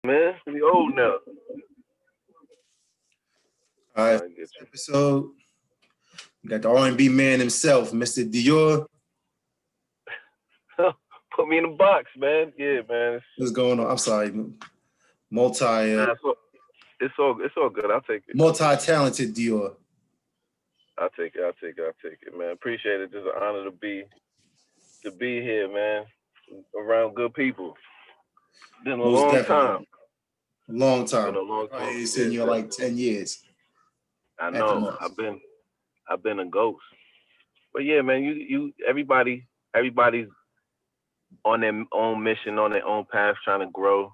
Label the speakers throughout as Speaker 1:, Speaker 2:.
Speaker 1: man. We old now.
Speaker 2: All right,
Speaker 1: I get
Speaker 2: first episode. We got the R&B man himself, Mr. Dior.
Speaker 1: you. Put me in the box, man. Yeah, man.
Speaker 2: What's going on? I'm sorry, multi
Speaker 1: Nah, it's all good. I'll take it.
Speaker 2: multi-talented Dior.
Speaker 1: I'll take it, man. Appreciate it. Just an honor to be here, man. Around good people. Been a
Speaker 2: Most
Speaker 1: long
Speaker 2: definitely,
Speaker 1: time.
Speaker 2: long
Speaker 1: Been
Speaker 2: time.
Speaker 1: a long time.
Speaker 2: Probably
Speaker 1: Yeah,
Speaker 2: sitting you like 10 years
Speaker 1: I
Speaker 2: at the
Speaker 1: know.
Speaker 2: most.
Speaker 1: I've been a ghost. But yeah, man. Everybody's on their own mission, on their own path, trying to grow.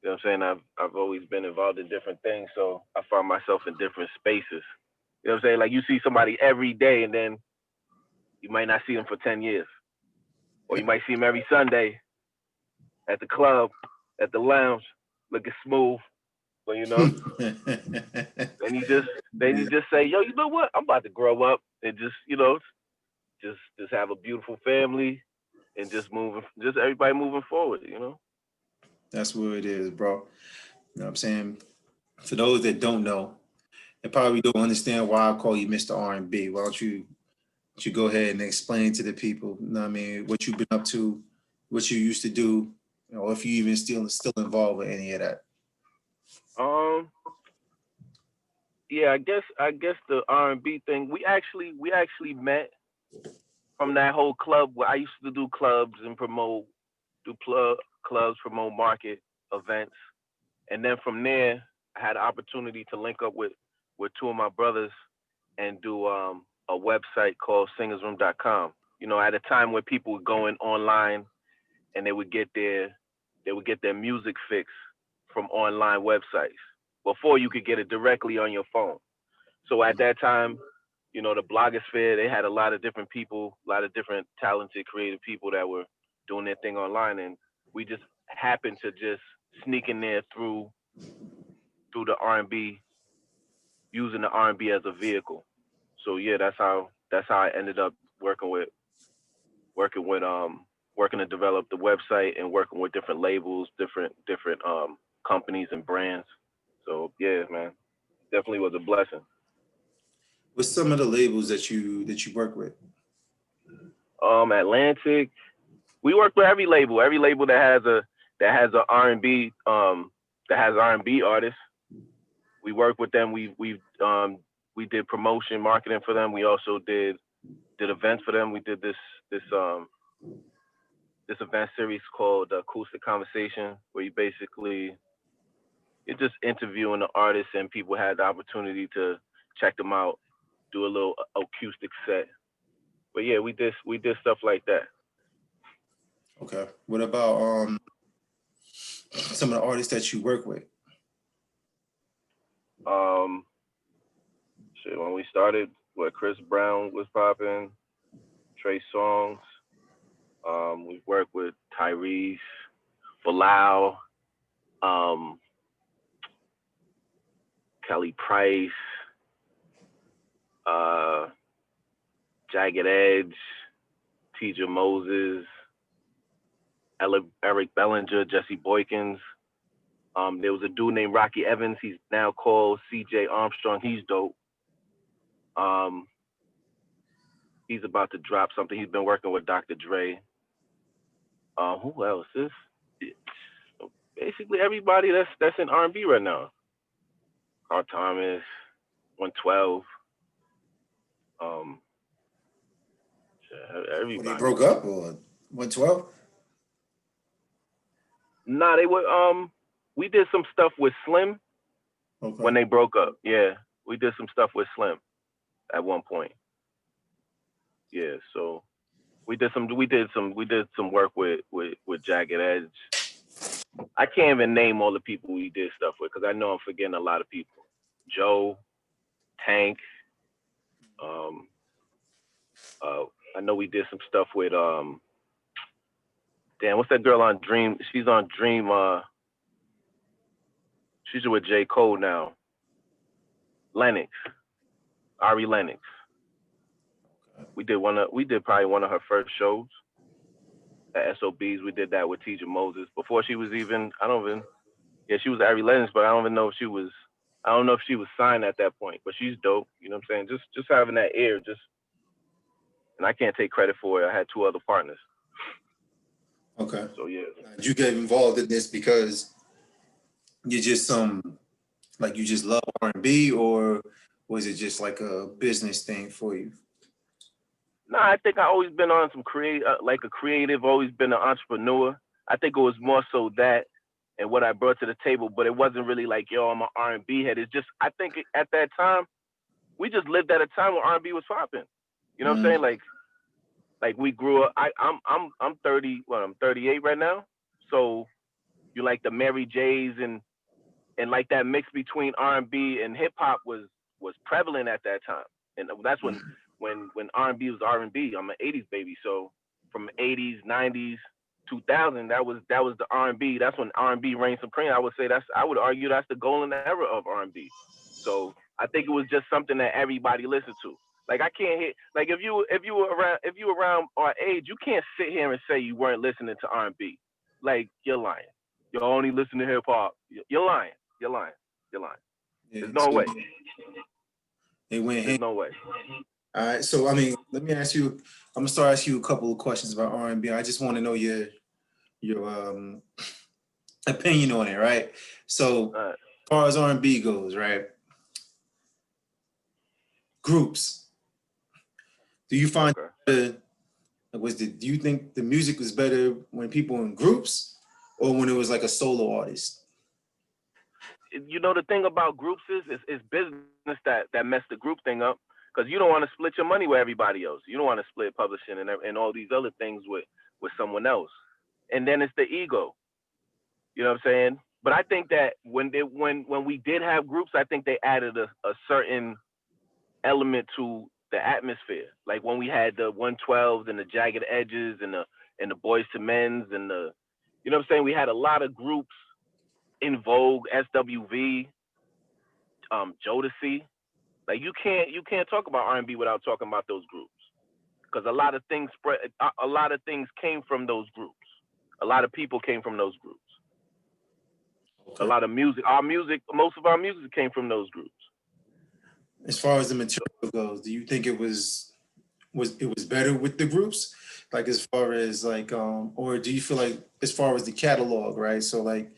Speaker 1: You know what I'm saying? I've always been involved in different things, so I find myself in different spaces. You know what I'm saying? Like you see somebody every day, and then you might not see them for 10 years, or you might see them every Sunday at the club, at the lounge, looking smooth. But then you just say, yo, you know what? I'm about to grow up and just have a beautiful family and just everybody moving forward.
Speaker 2: That's what it is, bro. You know what I'm saying? For those that don't know, they probably don't understand why I call you Mr. R&B. Why don't you go ahead and explain to the people, you know what I mean, what you've been up to, what you used to do, if you even still involved with any of that.
Speaker 1: Um, yeah, I guess the R&B thing. We actually met from that whole club where I used to do clubs and clubs, promote market events, and then from there I had the opportunity to link up with two of my brothers and do a website called Singersroom.com. At a time where people were going online and they would get their music fix from online websites before you could get it directly on your phone. So at that time, the blogosphere, they had a lot of different people, a lot of different talented, creative people that were doing their thing online, and we just happened to just sneak in there through the R&B, using the R&B as a vehicle. So yeah, that's how I ended up working with working to develop the website and working with different labels, different companies and brands. So yeah, man, definitely was a blessing.
Speaker 2: What's some of the labels that you work with?
Speaker 1: Atlantic, we work with every label that has a R&B that has R&B artists. We work with them. We did promotion marketing for them. We also did events for them. We did this um this event series called Acoustic Conversation, where you're just interviewing the artists and people had the opportunity to check them out, do a little acoustic set. But yeah, we did stuff like that.
Speaker 2: Okay. What about some of the artists that you work with?
Speaker 1: Um, Shit, when we started, what Chris Brown was popping, Trey Songs. We worked with Tyrese, Bilal, um, Kelly Price, uh, Jagged Edge, T.J. Moses, Eric Bellinger, Jesse Boykins. There was a dude named Rocky Evans. He's now called C.J. Armstrong. He's dope. Um, he's about to drop something. He's been working with Dr. Dre. Who else? Basically everybody that's in R&B right now. Carl Thomas, 112. Um,
Speaker 2: When they
Speaker 1: everybody.
Speaker 2: broke up or 112?
Speaker 1: Nah, they were. We did some stuff with Slim
Speaker 2: Okay.
Speaker 1: when they broke up. Yeah, we did some stuff with Slim at one point. Yeah, so we did some work with Jagged Edge. I can't even name all the people we did stuff with because I know I'm forgetting a lot of people. Joe, Tank. Um, uh, I know we did some stuff with damn, what's that girl on Dream? She's on Dream. She's with J Cole now. Lennox, Ari Lennox. We did probably one of her first shows at SOBs. We did that with Teacher Moses before she was even. I don't even. Yeah, she was Ari Lennox, but I don't even know if she was. I don't know if she was signed at that point, but she's dope. You know what I'm saying? Just having that ear, and I can't take credit for it. I had two other partners.
Speaker 2: Okay.
Speaker 1: So yeah.
Speaker 2: Did you get involved in this because you just like you just love R&B, or was it just like a business thing for you?
Speaker 1: No, I think I always been on some like a creative, always been an entrepreneur. I think it was more so that and what I brought to the table, but it wasn't really like, yo, I'm an R&B head. It's just, I think at that time, we just lived at a time when R&B was popping. You know what I'm saying? Like we grew up. I'm 30. Well, I'm 38 right now. So you like the Mary J's and like that mix between R&B and hip hop was prevalent at that time, and that's when R&B was R&B. I'm an '80s baby, so from '80s, '90s, 2000, that was the R&B. That's when R&B reigned supreme. I would argue that's the golden era of R&B. So I think it was just something that everybody listened to. Like I can't hit like if you were around our age, you can't sit here and say you weren't listening to R&B. Like you're lying. You only listen to hip hop. You're lying. You're lying. You're lying.
Speaker 2: Yeah,
Speaker 1: There's no
Speaker 2: so
Speaker 1: way.
Speaker 2: they went
Speaker 1: There's
Speaker 2: hand.
Speaker 1: no way.
Speaker 2: All right, so I mean, let me ask you. I'm gonna start asking you a couple of questions about R&B. I just want to know your opinion on it, right? So, as far as R&B goes, right? Groups. Do you find do you think the music was better when people in groups or when it was like a solo artist?
Speaker 1: You know the thing about groups is business that messed the group thing up because you don't want to split your money with everybody else. You don't want to split publishing and all these other things with someone else. And then it's the ego. You know what I'm saying? But I think that when we did have groups, I think they added a certain element to the atmosphere. Like when we had the 112s and the Jagged Edges and the Boys to Men's and the, you know what I'm saying? We had a lot of groups in vogue, SWV, Jodeci. Like you can't talk about R&B without talking about those groups because a lot of things came from those groups. A lot of people came from those groups.
Speaker 2: Okay.
Speaker 1: A lot of music, most of our music came from those groups.
Speaker 2: As far as the material goes, do you think it was better with the groups? Like as far as like or do you feel like as far as the catalog, right? So like,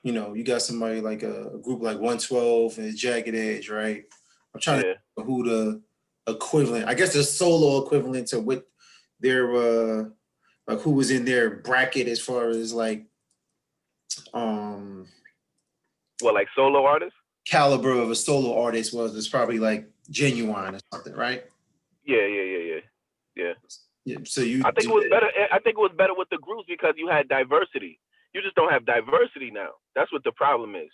Speaker 2: you know, you got somebody like a group like 112 and Jagged Edge, right? I'm trying to think who the equivalent, I guess the solo equivalent to what their like who was in their bracket as far as like
Speaker 1: what, like solo artists?
Speaker 2: Caliber of a solo artist was. It's probably like Genuine or something, right?
Speaker 1: Yeah.
Speaker 2: Yeah. So
Speaker 1: I think it was better. I think it was better with the groups because you had diversity. You just don't have diversity now. That's what the problem is.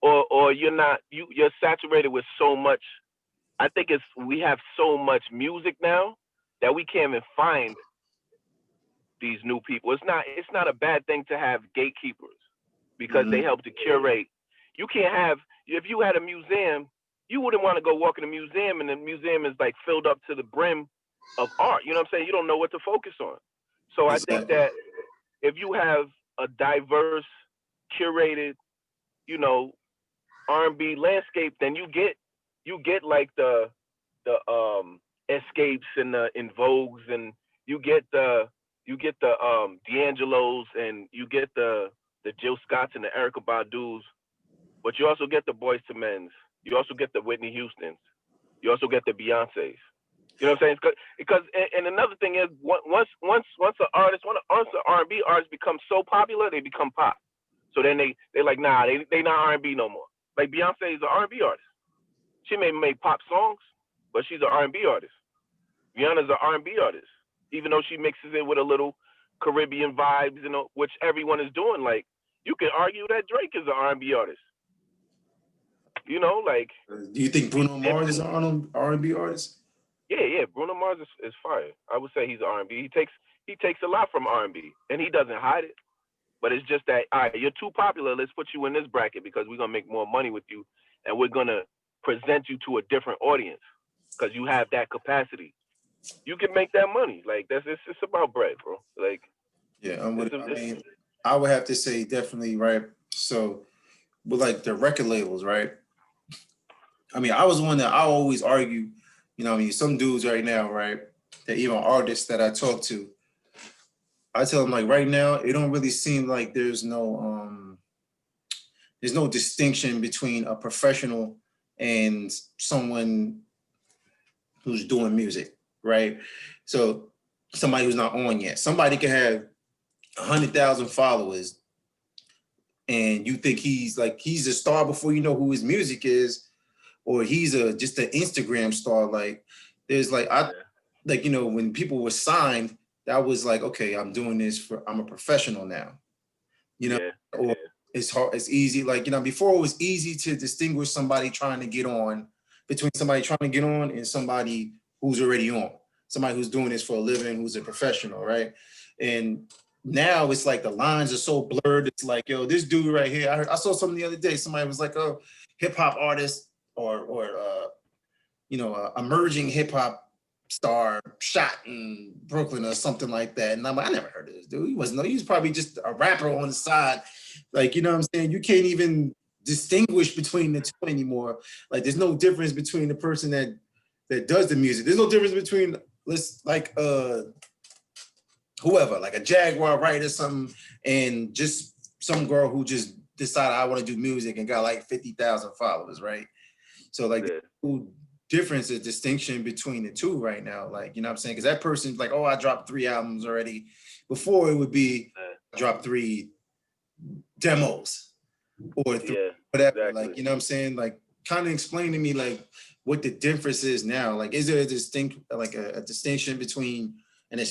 Speaker 1: Or you're saturated with so much. I think we have so much music now that we can't even find these new people. It's not a bad thing to have gatekeepers because they help to curate. You can't have, if you had a museum, you wouldn't want to go walk in a museum and the museum is like filled up to the brim of art. You know what I'm saying? You don't know what to focus on. So I think that if you have a diverse, curated, you know, R&B landscape, then you get like the escapes and the in vogues, and you get the D'Angelos, and you get the Jill Scotts and the Erykah Badu's, but you also get the Boyz II Men's, you also get the Whitney Houston's, you also get the Beyonce's. You know what I'm saying? Because and another thing is once an R&B artist becomes so popular, they become pop. So then they like, nah, they not R&B no more. Like Beyonce is an R&B artist. She may make pop songs, but she's an R&B artist. Rihanna's an R&B artist, even though she mixes it with a little Caribbean vibes, you know, which everyone is doing. Like you can argue that Drake is an R&B artist. You know, like.
Speaker 2: Do you think Bruno Mars is an R&B artist?
Speaker 1: Yeah. Bruno Mars is fire. I would say he's R&B. He takes a lot from R&B, and he doesn't hide it. But it's just that, all right, you're too popular. Let's put you in this bracket because we're gonna make more money with you, and we're gonna present you to a different audience because you have that capacity. You can make that money. Like it's about bread, bro. Like
Speaker 2: yeah, I mean, I would have to say definitely right. So with like the record labels, right? I mean, I was one that I always argue, you know, I mean, some dudes right now, right, that even artists that I talk to, I tell them like right now, it don't really seem like there's no distinction between a professional and someone who's doing music, right? So somebody who's not on yet, somebody can have 100,000 followers, and you think he's a star before you know who his music is, or he's just an Instagram star. Like there's like like, you know, when people were signed, that was like, okay, I'm a professional now, you know, or it's hard, it's easy. Like, you know, before it was easy to distinguish somebody trying to get on between somebody trying to get on and somebody who's already on, somebody who's doing this for a living, who's a professional, right? And now it's like the lines are so blurred. It's like, yo, this dude right here, I saw something the other day. Somebody was like, oh, hip hop artist or you know, emerging hip hop star shot in Brooklyn or something like that. And I'm like, I never heard of this dude. He was probably just a rapper on the side. Like, you know what I'm saying? You can't even distinguish between the two anymore. Like, there's no difference between the person that does the music. There's no difference between whoever, like a Jaguar writer or something, and just some girl who just decided I want to do music and got like 50,000 followers, right? So like the difference is distinction between the two right now. Like, you know what I'm saying? Because that person's like, oh, I dropped 3 albums already. Before it would be I dropped 3 demos or 3 whatever. Exactly. Like, you know what I'm saying? Like, kind of explain to me like what the difference is now. Like, is there a distinction between an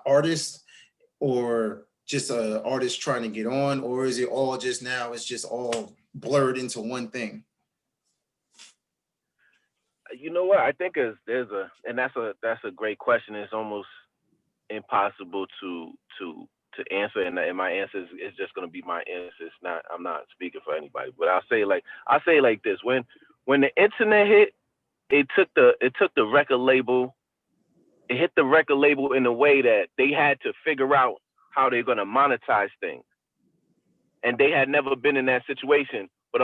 Speaker 2: artist or just an artist trying to get on, or is it all just now? It's just all blurred into one thing.
Speaker 1: You know what? I think that's a great question. It's almost impossible to answer, and my answer is just going to be my answer. It's not. I'm not speaking for anybody, but I'll say like this: when the internet hit, it took the record label. It hit the record label in a way that they had to figure out how they're going to monetize things, and they had never been in that situation. But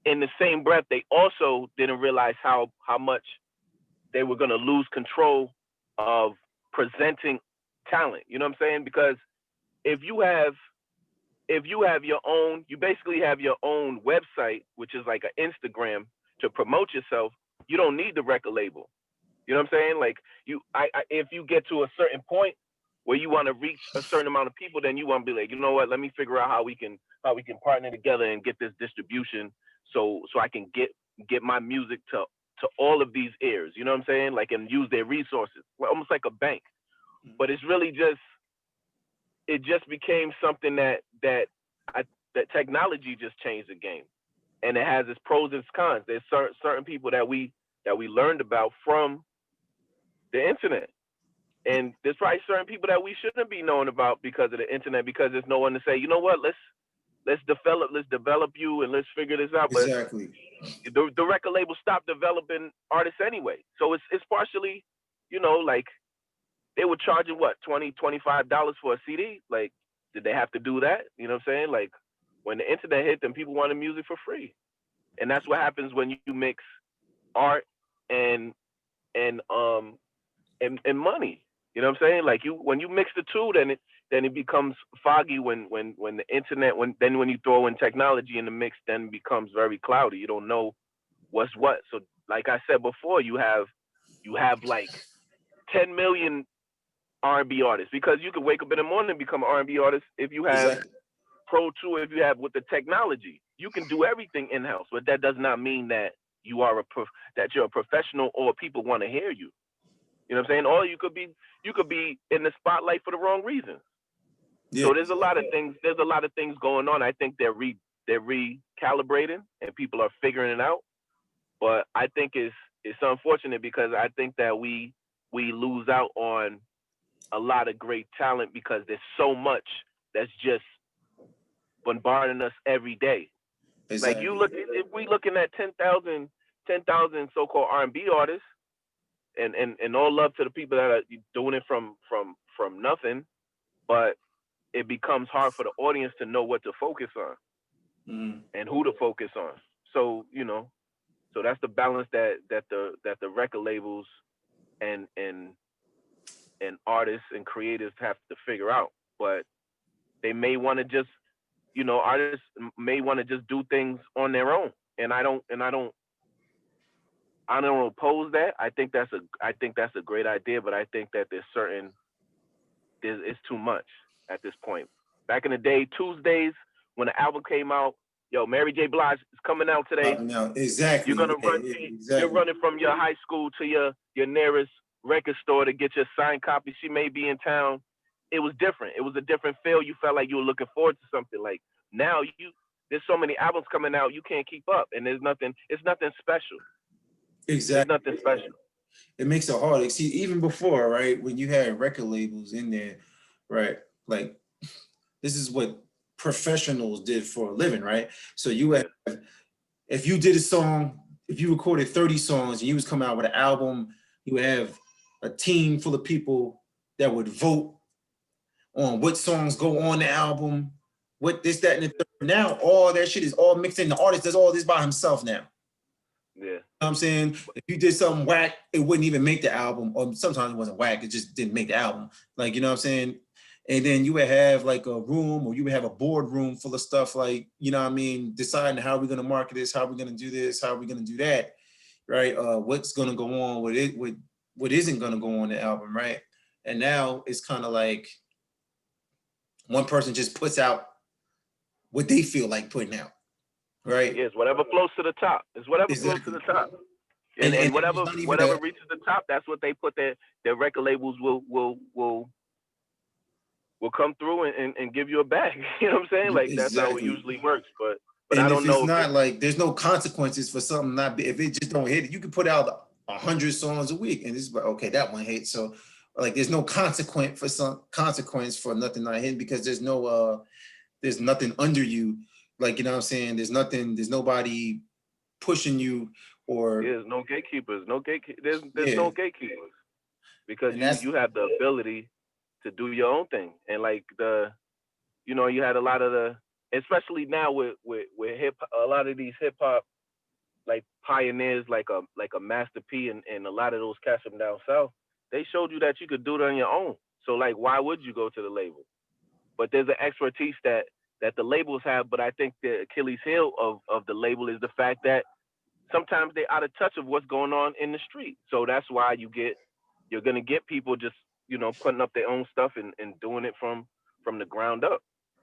Speaker 1: in the same breath, they also didn't realize how much they were going to lose control of presenting talent. You know what I'm saying? Because if you have your own, you basically have your own website, which is like an Instagram to promote yourself. You don't need the record label. You know what I'm saying? Like if you get to a certain point where you want to reach a certain amount of people, then you want to be like, you know what? Let me figure out how we can partner together and get this distribution, so I can get my music to all of these ears. You know what I'm saying? Like, and use their resources, almost like a bank. But it's really it just became something that technology just changed the game, and it has its pros and its cons. There's certain people that we learned about from the internet, and there's probably certain people that we shouldn't be knowing about because of the internet, because there's no one to say, you know what, let's develop you and let's figure this out.
Speaker 2: Exactly.
Speaker 1: But the record label stopped developing artists anyway, so it's partially, you know, like they were charging what, $20-$25 for a CD. Like, did they have to do that? You know what I'm saying? Like, when the internet hit, then people wanted music for free, and that's what happens when you mix art and money. You know what I'm saying? Like, when you mix the two, then it becomes foggy. When the internet, when you throw in technology in the mix, then it becomes very cloudy. You don't know what's what. So like I said before, you have like 10 million R&B artists, because you could wake up in the morning and become an R&B artist if you have Pro Tool, if you have with the technology. You can do everything in house, but that does not mean that you're a professional or people want to hear you. You know what I'm saying? Or you could be in the spotlight for the wrong reasons. Yeah. So there's a lot of things. There's a lot of things going on. I think they're recalibrating and people are figuring it out. But I think it's unfortunate, because I think that we lose out on a lot of great talent because there's so much that's just bombarding us every day. Exactly. Like, if we looking at 10,000 so-called R&B artists, and all love to the people that are doing it from nothing, but it becomes hard for the audience to know what to focus on. and who to focus on. So, so that's the balance that the record labels and and and artists and creators have to figure out. But they may want to just, artists may want to just do things on their own. And I don't oppose that. I think that's a great idea, but I think that it's too much at this point. Back in the day, Tuesdays when the album came out, yo, Mary J. Blige is coming out today.
Speaker 2: No,
Speaker 1: You're
Speaker 2: exactly.
Speaker 1: gonna
Speaker 2: Yeah,
Speaker 1: run. You're
Speaker 2: exactly.
Speaker 1: running from your high school to your nearest record store to get your signed copy. She may be in town. It was different. It was a different feel. You felt like you were looking forward to something. Like now, there's so many albums coming out, you can't keep up, and there's nothing. It's nothing special. It's
Speaker 2: Exactly.
Speaker 1: nothing special.
Speaker 2: It makes it hard. Like, see, even before, right, when you had record labels in there, right, like this is what professionals did for a living, right? So you have,
Speaker 1: Yeah.
Speaker 2: if you did a song, if you recorded 30 songs and you was coming out with an album, you would have a team full of people that would vote on what songs go on the album, what this, that, and the third. Now all that shit is all mixed in. The artist does all this by himself now.
Speaker 1: Yeah.
Speaker 2: You know what I'm saying? If you did something whack, it wouldn't even make the album. Or sometimes it wasn't whack, it just didn't make the album. Like, you know what I'm saying? And then you would have like a room, or you would have a board room full of stuff like, you know what I mean, deciding how we're gonna market this, how we're gonna do this, how we're gonna do that, right? What's gonna go on with it, with what isn't gonna go on the album, right? And now it's kind of like one person just puts out what they feel like putting out, right?
Speaker 1: Yes, whatever floats to the top. It's whatever floats to
Speaker 2: Exactly.
Speaker 1: the top. And
Speaker 2: And
Speaker 1: and
Speaker 2: it's
Speaker 1: whatever
Speaker 2: not even
Speaker 1: whatever
Speaker 2: a,
Speaker 1: reaches the top, that's what they put their record labels will come through and give you a bag. You know what I'm saying? Like that's how it
Speaker 2: exactly.
Speaker 1: usually works. But I
Speaker 2: And if
Speaker 1: don't
Speaker 2: it's
Speaker 1: know if
Speaker 2: not
Speaker 1: it's
Speaker 2: like, there's no consequences for something not be, if it just don't hit it, you can put out 100 songs a week and it's like, okay, that one hit. So like there's no consequence for nothing not hitting, because there's nothing under you. Like, you know what I'm saying? There's nobody pushing you or
Speaker 1: there's no gatekeepers, there's
Speaker 2: yeah.
Speaker 1: no gatekeepers because
Speaker 2: And
Speaker 1: you
Speaker 2: that's
Speaker 1: you have the ability to do your own thing. And like you had a lot of especially now with hip a lot of these hip hop like pioneers like a Master P and a lot of those cats from down south, they showed you that you could do it on your own. So like why would you go to the label? But there's an expertise that the labels have. But I think the Achilles heel of the label is the fact that sometimes they're out of touch of what's going on in the street. So that's why you're gonna get people just putting up their own stuff and doing it from the ground up.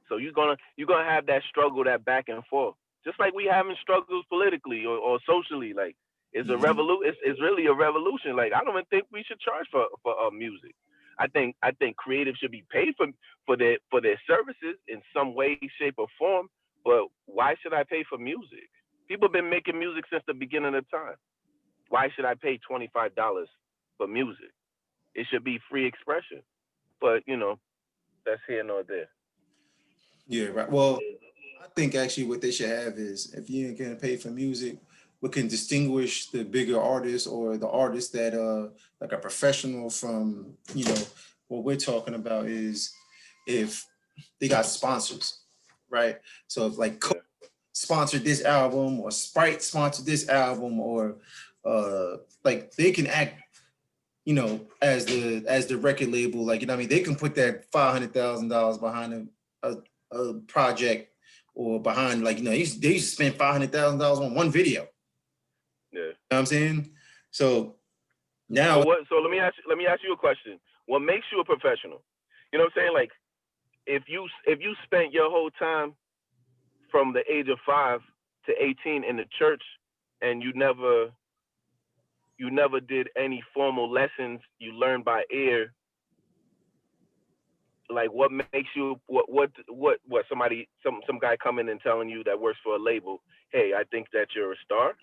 Speaker 1: So you're gonna have that struggle, that back and forth, just like we having struggles politically or socially. Like it's really a revolution. Like I don't even think we should charge for music. I think creatives should be paid for their services in some way, shape, or form. But why should I pay for music? People have been making music since the beginning of time. Why should I pay $25 for music? It should be free expression. But that's here nor there.
Speaker 2: yeah, right. Well, I think actually what they should have is, if you ain't getting paid for music, what can distinguish the bigger artists or the artists that like a professional from, what we're talking about is if they got sponsors, right? So if like Coke
Speaker 1: Yeah.
Speaker 2: sponsored this album or Sprite sponsored this album, or like they can act, as the record label, like, you know what I mean, they can put that $500,000 behind a project, or behind, like, they used to spend $500,000 on one video.
Speaker 1: Yeah.
Speaker 2: You know what I'm saying? So
Speaker 1: So
Speaker 2: now,
Speaker 1: what? So let me ask you a question. What makes you a professional? You know what I'm saying? Like if you spent your whole time from the age of 5 to 18 in the church and you never did any formal lessons, you learned by ear. Like what makes you what somebody some guy coming and telling you that works for a label, hey, I think that you're a star.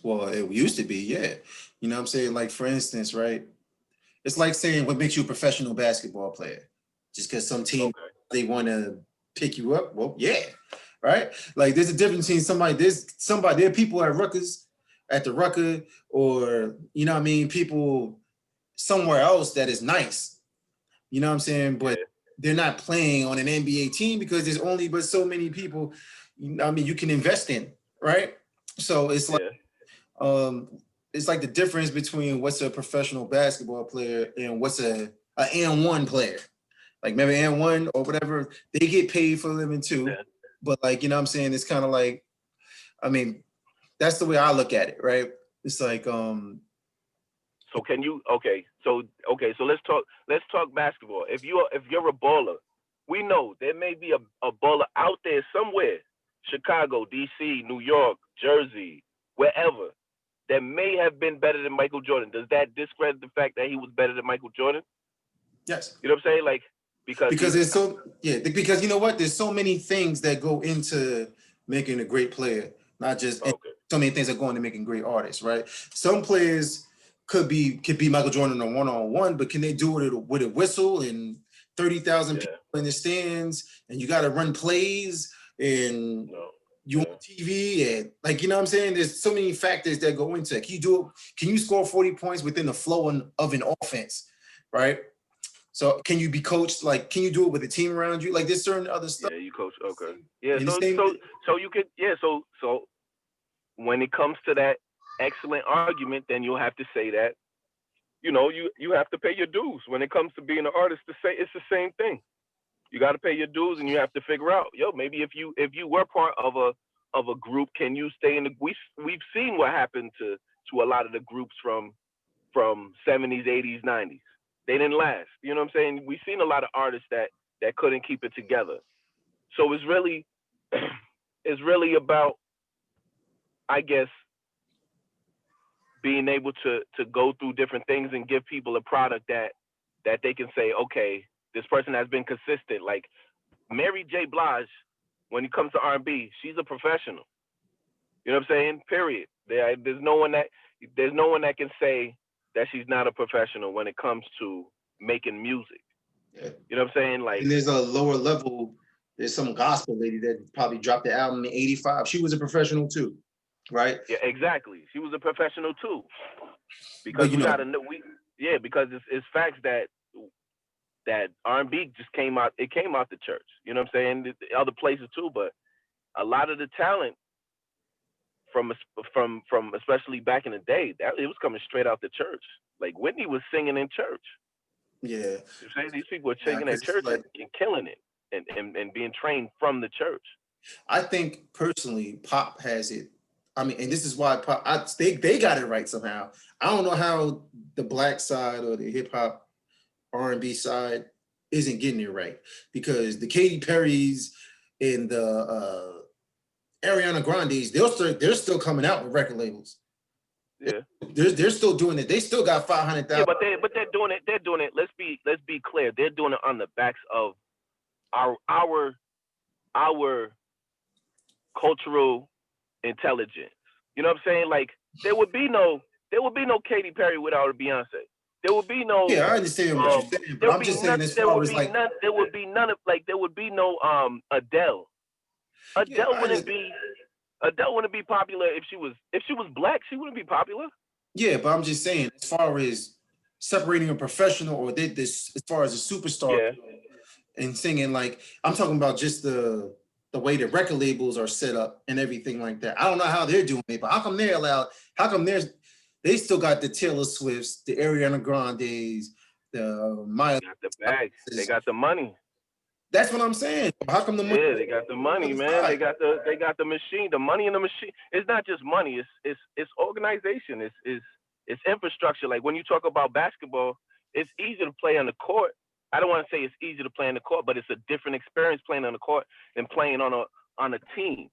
Speaker 2: well, it used to be, yeah. You know what I'm saying? Like, for instance, right? It's like saying, what makes you a professional basketball player? Just because some team,
Speaker 1: Okay.
Speaker 2: they want to pick you up? Well, yeah, right? Like, there's a difference between there are people at Rutgers, at the Rucker, or, you know what I mean, people somewhere else that is nice. You know what I'm saying? But
Speaker 1: Yeah.
Speaker 2: they're not playing on an NBA team because there's only but so many people, I mean, you can invest in, right? So it's like the difference between what's a professional basketball player and what's a and one player. Like maybe and one or whatever, they get paid for a living too.
Speaker 1: Yeah.
Speaker 2: But like, you know what I'm saying? It's kind of like, I mean, that's the way I look at it, right? It's like,
Speaker 1: So can you so let's talk basketball. If you're a baller, we know there may be a baller out there somewhere, Chicago, DC, New York, Jersey, wherever, that may have been better than Michael Jordan. Does that discredit the fact that he was better than Michael Jordan?
Speaker 2: yes.
Speaker 1: You know what I'm saying? Like
Speaker 2: Because there's because you know what? There's so many things that go into making a great player, not just and
Speaker 1: okay.
Speaker 2: so many things that go into making great artists, right? Some players could be Michael Jordan on one-on-one, but can they do it with a whistle and 30,000
Speaker 1: Yeah.
Speaker 2: people in the stands and you got to run plays and
Speaker 1: No.
Speaker 2: you
Speaker 1: Yeah.
Speaker 2: on TV and like, you know what I'm saying? There's so many factors that go into it. Can you do it? Can you score 40 points within the flow of an offense, right? So can you be coached? Like, can you do it with a team around you? Like, there's certain other stuff.
Speaker 1: Yeah, you coach. Okay. Yeah,
Speaker 2: And the
Speaker 1: so
Speaker 2: same,
Speaker 1: so so you could so when it comes to that excellent argument, then you'll have to say that, you have to pay your dues. When it comes to being an artist, to say it's the same thing. You got to pay your dues, and you have to figure out, maybe if you were part of a group, can you stay in the? We've seen what happened to a lot of the groups from 70s, 80s, 90s. They didn't last. You know what I'm saying? We've seen a lot of artists that couldn't keep it together. So it's really it's really about, I guess, being able to go through different things and give people a product that they can say, okay, this person has been consistent. Like Mary J. Blige, when it comes to R&B, she's a professional. You know what I'm saying? Period. There's no one that can say that she's not a professional when it comes to making music.
Speaker 2: yeah.
Speaker 1: You know what I'm saying? Like,
Speaker 2: And there's a lower level. There's some gospel lady that probably dropped the album in '85. She was a professional too, right?
Speaker 1: yeah, exactly. She was a professional too. Because
Speaker 2: But you
Speaker 1: we
Speaker 2: know,
Speaker 1: gotta know because it's facts that R&B just came out. It came out the church. You know what I'm saying? Other places too, but a lot of the talent from especially back in the day, that it was coming straight out the church. Like Whitney was singing in church.
Speaker 2: yeah.
Speaker 1: You say these people are
Speaker 2: Now,
Speaker 1: singing at
Speaker 2: because
Speaker 1: church
Speaker 2: like
Speaker 1: and killing it and being trained from the church.
Speaker 2: I think personally, pop has it. I mean, and this is why pop. They got it right somehow. I don't know how the black side or the hip hop R&B side isn't getting it right because the Katy Perrys and the Ariana Grandes, they're still coming out with record labels.
Speaker 1: Yeah.
Speaker 2: They're still doing it. They still got
Speaker 1: Yeah,
Speaker 2: 500,000.
Speaker 1: they're doing it. They're doing it. Let's be clear. They're doing it on the backs of our cultural intelligence. You know what I'm saying? Like there would be no Katy Perry without a Beyonce. There would be no
Speaker 2: Yeah, I understand what you're saying, but
Speaker 1: there would
Speaker 2: I'm
Speaker 1: be
Speaker 2: just saying
Speaker 1: none
Speaker 2: as
Speaker 1: there
Speaker 2: far
Speaker 1: would
Speaker 2: as
Speaker 1: be
Speaker 2: like,
Speaker 1: none there would be none of like there would be no Adele.
Speaker 2: yeah,
Speaker 1: Adele wouldn't be Adele wouldn't be popular if she was black, she wouldn't be popular.
Speaker 2: yeah, but I'm just saying as far as separating a professional or did this as far as a superstar
Speaker 1: Yeah.
Speaker 2: and singing, like I'm talking about just the way the record labels are set up and everything like that. I don't know how they're doing it, but how come they're allowed? How come they still got the Taylor Swifts, the Ariana Grandes, the Maya?
Speaker 1: They got the bag. They got the money.
Speaker 2: That's what I'm saying. How come the money
Speaker 1: Yeah, they got the
Speaker 2: on the
Speaker 1: money,
Speaker 2: other
Speaker 1: man.
Speaker 2: side?
Speaker 1: They got the machine, the money in the machine. It's not just money. It's organization. It's infrastructure. Like when you talk about basketball, it's easy to play on the court. I don't want to say it's easy to play on the court, but it's a different experience playing on the court than playing on a team.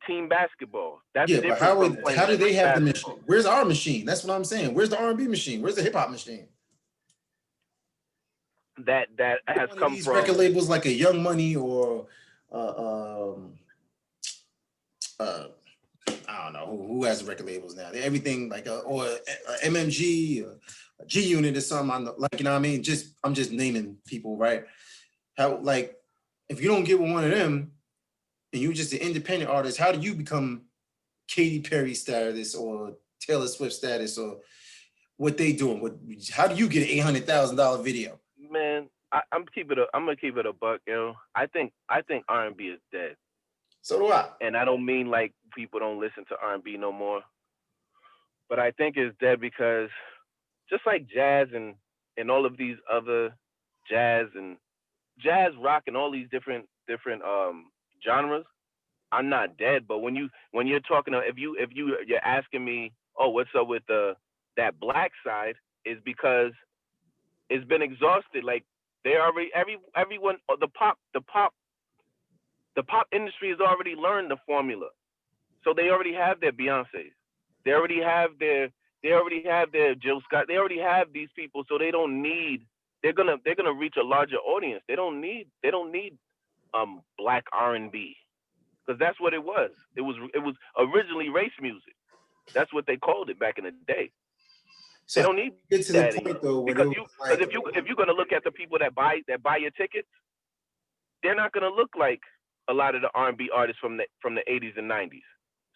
Speaker 1: Team basketball. That's
Speaker 2: Yeah, but
Speaker 1: different from playing
Speaker 2: how do they
Speaker 1: street
Speaker 2: have the
Speaker 1: basketball.
Speaker 2: machine? Where's our machine? That's what I'm saying. Where's the R&B machine? Where's the hip hop machine?
Speaker 1: That has
Speaker 2: One of
Speaker 1: come
Speaker 2: these record
Speaker 1: from
Speaker 2: labels like a Young Money or uh, um, uh, I don't know who has the record labels now. Everything like or MMG or a G Unit or something. Like you know what I mean. I'm just naming people, right? How like if you don't get with one of them and you're just an independent artist, how do you become Katy Perry status or Taylor Swift status or what they doing? How do you get an $800,000 video?
Speaker 1: man. I'm gonna keep it a buck, yo. I think R&B is dead.
Speaker 2: So do I.
Speaker 1: And I don't mean like people don't listen to R&B no more, but I think it's dead because just like jazz and all of these other jazz and jazz rock and all these different genres are not dead. But when you're talking, you're asking me, oh, what's up with the that black side, is because it's been exhausted. Like they already everyone the pop industry has already learned the formula, so they already have their Beyonces, they already have their Jill Scott, they already have these people, so they don't need. They're gonna reach a larger audience. They don't need black R&B, because that's what it was. It was originally race music. That's what they called it back in the day. They
Speaker 2: So
Speaker 1: don't need
Speaker 2: get to
Speaker 1: that
Speaker 2: the
Speaker 1: anymore,
Speaker 2: point though when
Speaker 1: because
Speaker 2: it was like,
Speaker 1: if you're gonna look at the people that buy your tickets, they're not gonna look like a lot of the R&B artists from the 80s and 90s.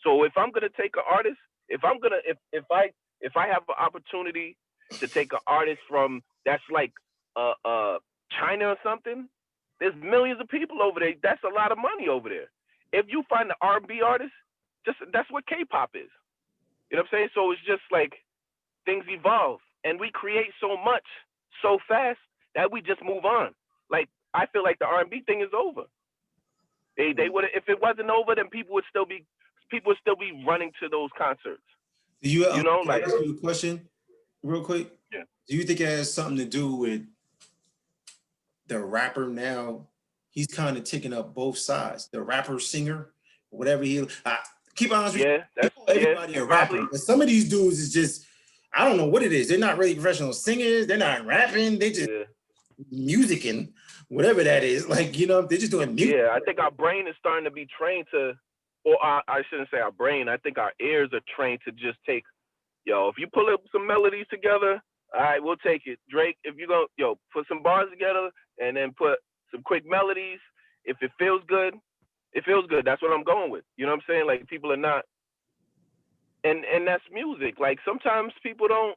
Speaker 1: So if I'm gonna take an artist, if I have an opportunity to take an artist from that's like uh China or something, there's millions of people over there. That's a lot of money over there. If you find the R&B artist, just that's what K-pop is. You know what I'm saying? So it's just like things evolve, and we create so much so fast that we just move on. Like I feel like the R&B thing is over. They would, if it wasn't over, then people would still be running to those concerts.
Speaker 2: do you
Speaker 1: You know,
Speaker 2: can I
Speaker 1: like
Speaker 2: ask you a question real quick?
Speaker 1: yeah,
Speaker 2: Do you think it has something to do with the rapper now? He's kind of taking up both sides. The rapper, singer, whatever he. I, keep honest with
Speaker 1: yeah,
Speaker 2: you,
Speaker 1: that's
Speaker 2: call
Speaker 1: yeah,
Speaker 2: everybody a rapper,
Speaker 1: probably
Speaker 2: but some of these dudes is just. I don't know what it is. They're not really professional singers. They're not rapping. They just
Speaker 1: yeah,
Speaker 2: musicking, whatever that is. Like they're just doing music.
Speaker 1: yeah. I think our brain is starting to be trained to, or I shouldn't say our brain. I think our ears are trained to just take. Yo, if you pull up some melodies together, all right, we'll take it. Drake, if you go, put some bars together and then put some quick melodies. If it feels good, it feels good. That's what I'm going with. You know what I'm saying? Like people are not, and that's music. Like sometimes people are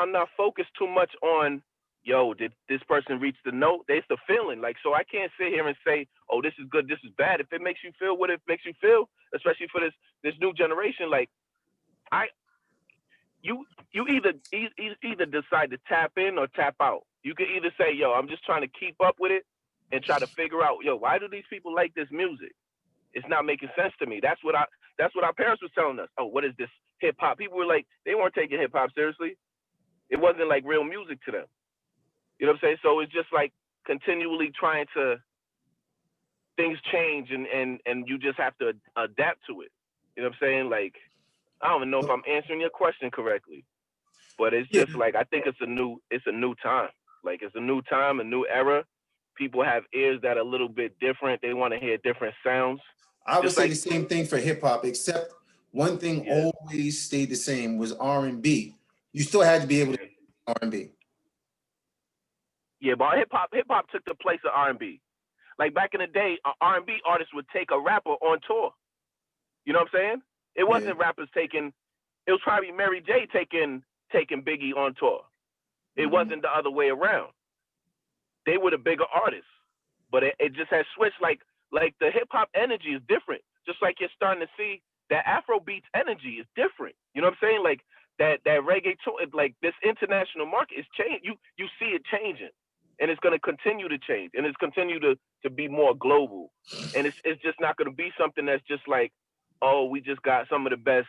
Speaker 1: not focused too much on, yo, did this person reach the note? There's the feeling. Like so I can't sit here and say, oh, this is good, this is bad. If it makes you feel what it makes you feel, especially for this new generation, like I you either decide to tap in or tap out. You can either say, yo, I'm just trying to keep up with it and try to figure out, yo, why do these people like this music? It's not making sense to me. That's what our parents were telling us. Oh, what is this hip hop? People were like, they weren't taking hip hop seriously. It wasn't like real music to them. You know what I'm saying? So it's just like continually trying to things change, and you just have to adapt to it. You know what I'm saying? Like I don't even know if I'm answering your question correctly, but it's
Speaker 2: Yeah,
Speaker 1: just like I think it's a new time. Like it's a new time, a new era. People have ears that are a little bit different. They want to hear different sounds.
Speaker 2: I would
Speaker 1: Just
Speaker 2: say the
Speaker 1: like
Speaker 2: same thing for hip hop, except one thing
Speaker 1: yeah,
Speaker 2: always stayed the same was R&B. You still had to be able to
Speaker 1: yeah,
Speaker 2: R&B.
Speaker 1: yeah. But hip hop took the place of R&B. Like back in the day, an R&B artist would take a rapper on tour. You know what I'm saying? It
Speaker 2: Yeah.
Speaker 1: wasn't rappers taking. It was probably Mary J taking Biggie on tour. It
Speaker 2: Mm-hmm.
Speaker 1: wasn't the other way around. They were the bigger artists, but it just has switched. Like the hip hop energy is different. Just like you're starting to see that Afro beats energy is different. You know what I'm saying? Like that reggae, like this international market is changing. You see it changing, and it's going to continue to change, and it's continue to be more global, and it's just not going to be something that's just like, oh, we just got some of the best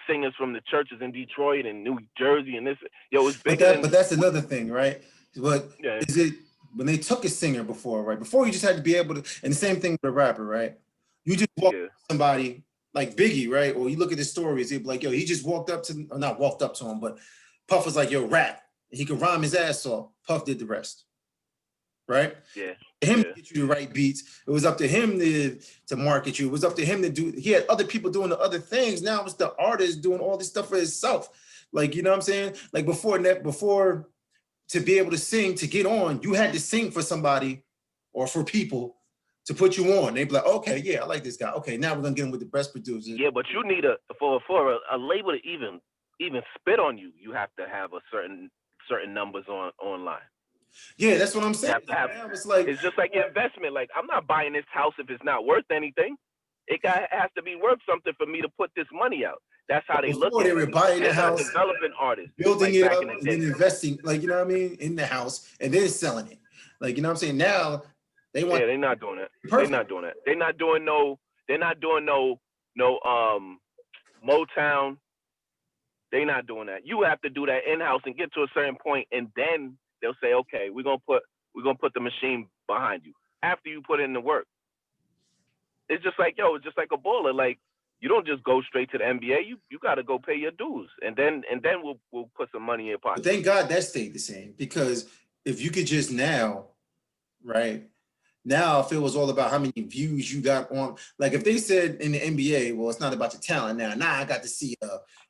Speaker 1: singers from the churches in Detroit and New Jersey, and this, yo, it's
Speaker 2: But
Speaker 1: bigger than
Speaker 2: that's another thing, right? But
Speaker 1: yeah,
Speaker 2: is it when they took a singer before, right? Before you just had to be able to, and the same thing with a rapper, right? You just walk
Speaker 1: yeah,
Speaker 2: up to somebody like Biggie, right? Or you look at his stories, he'd be like, yo, he just walked up to, or not walked up to him, but Puff was like, yo, rap. He could rhyme his ass off. Puff did the rest, right?
Speaker 1: yeah,
Speaker 2: Him to
Speaker 1: yeah,
Speaker 2: get you the right beats. It was up to him to market you. It was up to him to do. He had other people doing the other things. Now it's the artist doing all this stuff for himself. Like you know what I'm saying? Like before to be able to sing to get on, you had to sing for somebody or for people to put you on. They'd be like, okay, yeah, I like this guy. Okay, now we're gonna get him with the best producer.
Speaker 1: yeah. But you need for a label to even spit on you. You have to have a certain numbers online.
Speaker 2: Yeah, that's what I'm
Speaker 1: You
Speaker 2: saying.
Speaker 1: have to have.
Speaker 2: Now it's like
Speaker 1: It's just like your investment. Like I'm not buying this house if it's not worth anything. Has to be worth something for me to put this money out. That's how they look
Speaker 2: before they
Speaker 1: at
Speaker 2: were
Speaker 1: it.
Speaker 2: buying the
Speaker 1: They're not
Speaker 2: house,
Speaker 1: developing artists
Speaker 2: building
Speaker 1: like
Speaker 2: it
Speaker 1: back
Speaker 2: up,
Speaker 1: in the
Speaker 2: and then
Speaker 1: day.
Speaker 2: investing, like you know what I mean, in the house, and then selling it. Like you know what I'm saying. Now they want
Speaker 1: Yeah, they're not doing that. They're
Speaker 2: perfect.
Speaker 1: not doing that. They're not doing no. They're not doing no Motown. They're not doing that. You have to do that in house and get to a certain point, and then they'll say, okay, we're gonna put the machine behind you after you put in the work. It's just like it's just like a baller. Like you don't just go straight to the NBA. You got to go pay your dues, and then we'll put some money in your
Speaker 2: But
Speaker 1: pocket.
Speaker 2: thank God that stayed the same because if you could just now, right? Now, if it was all about how many views you got on, like if they said in the NBA, well, it's not about your talent now. Now I got to see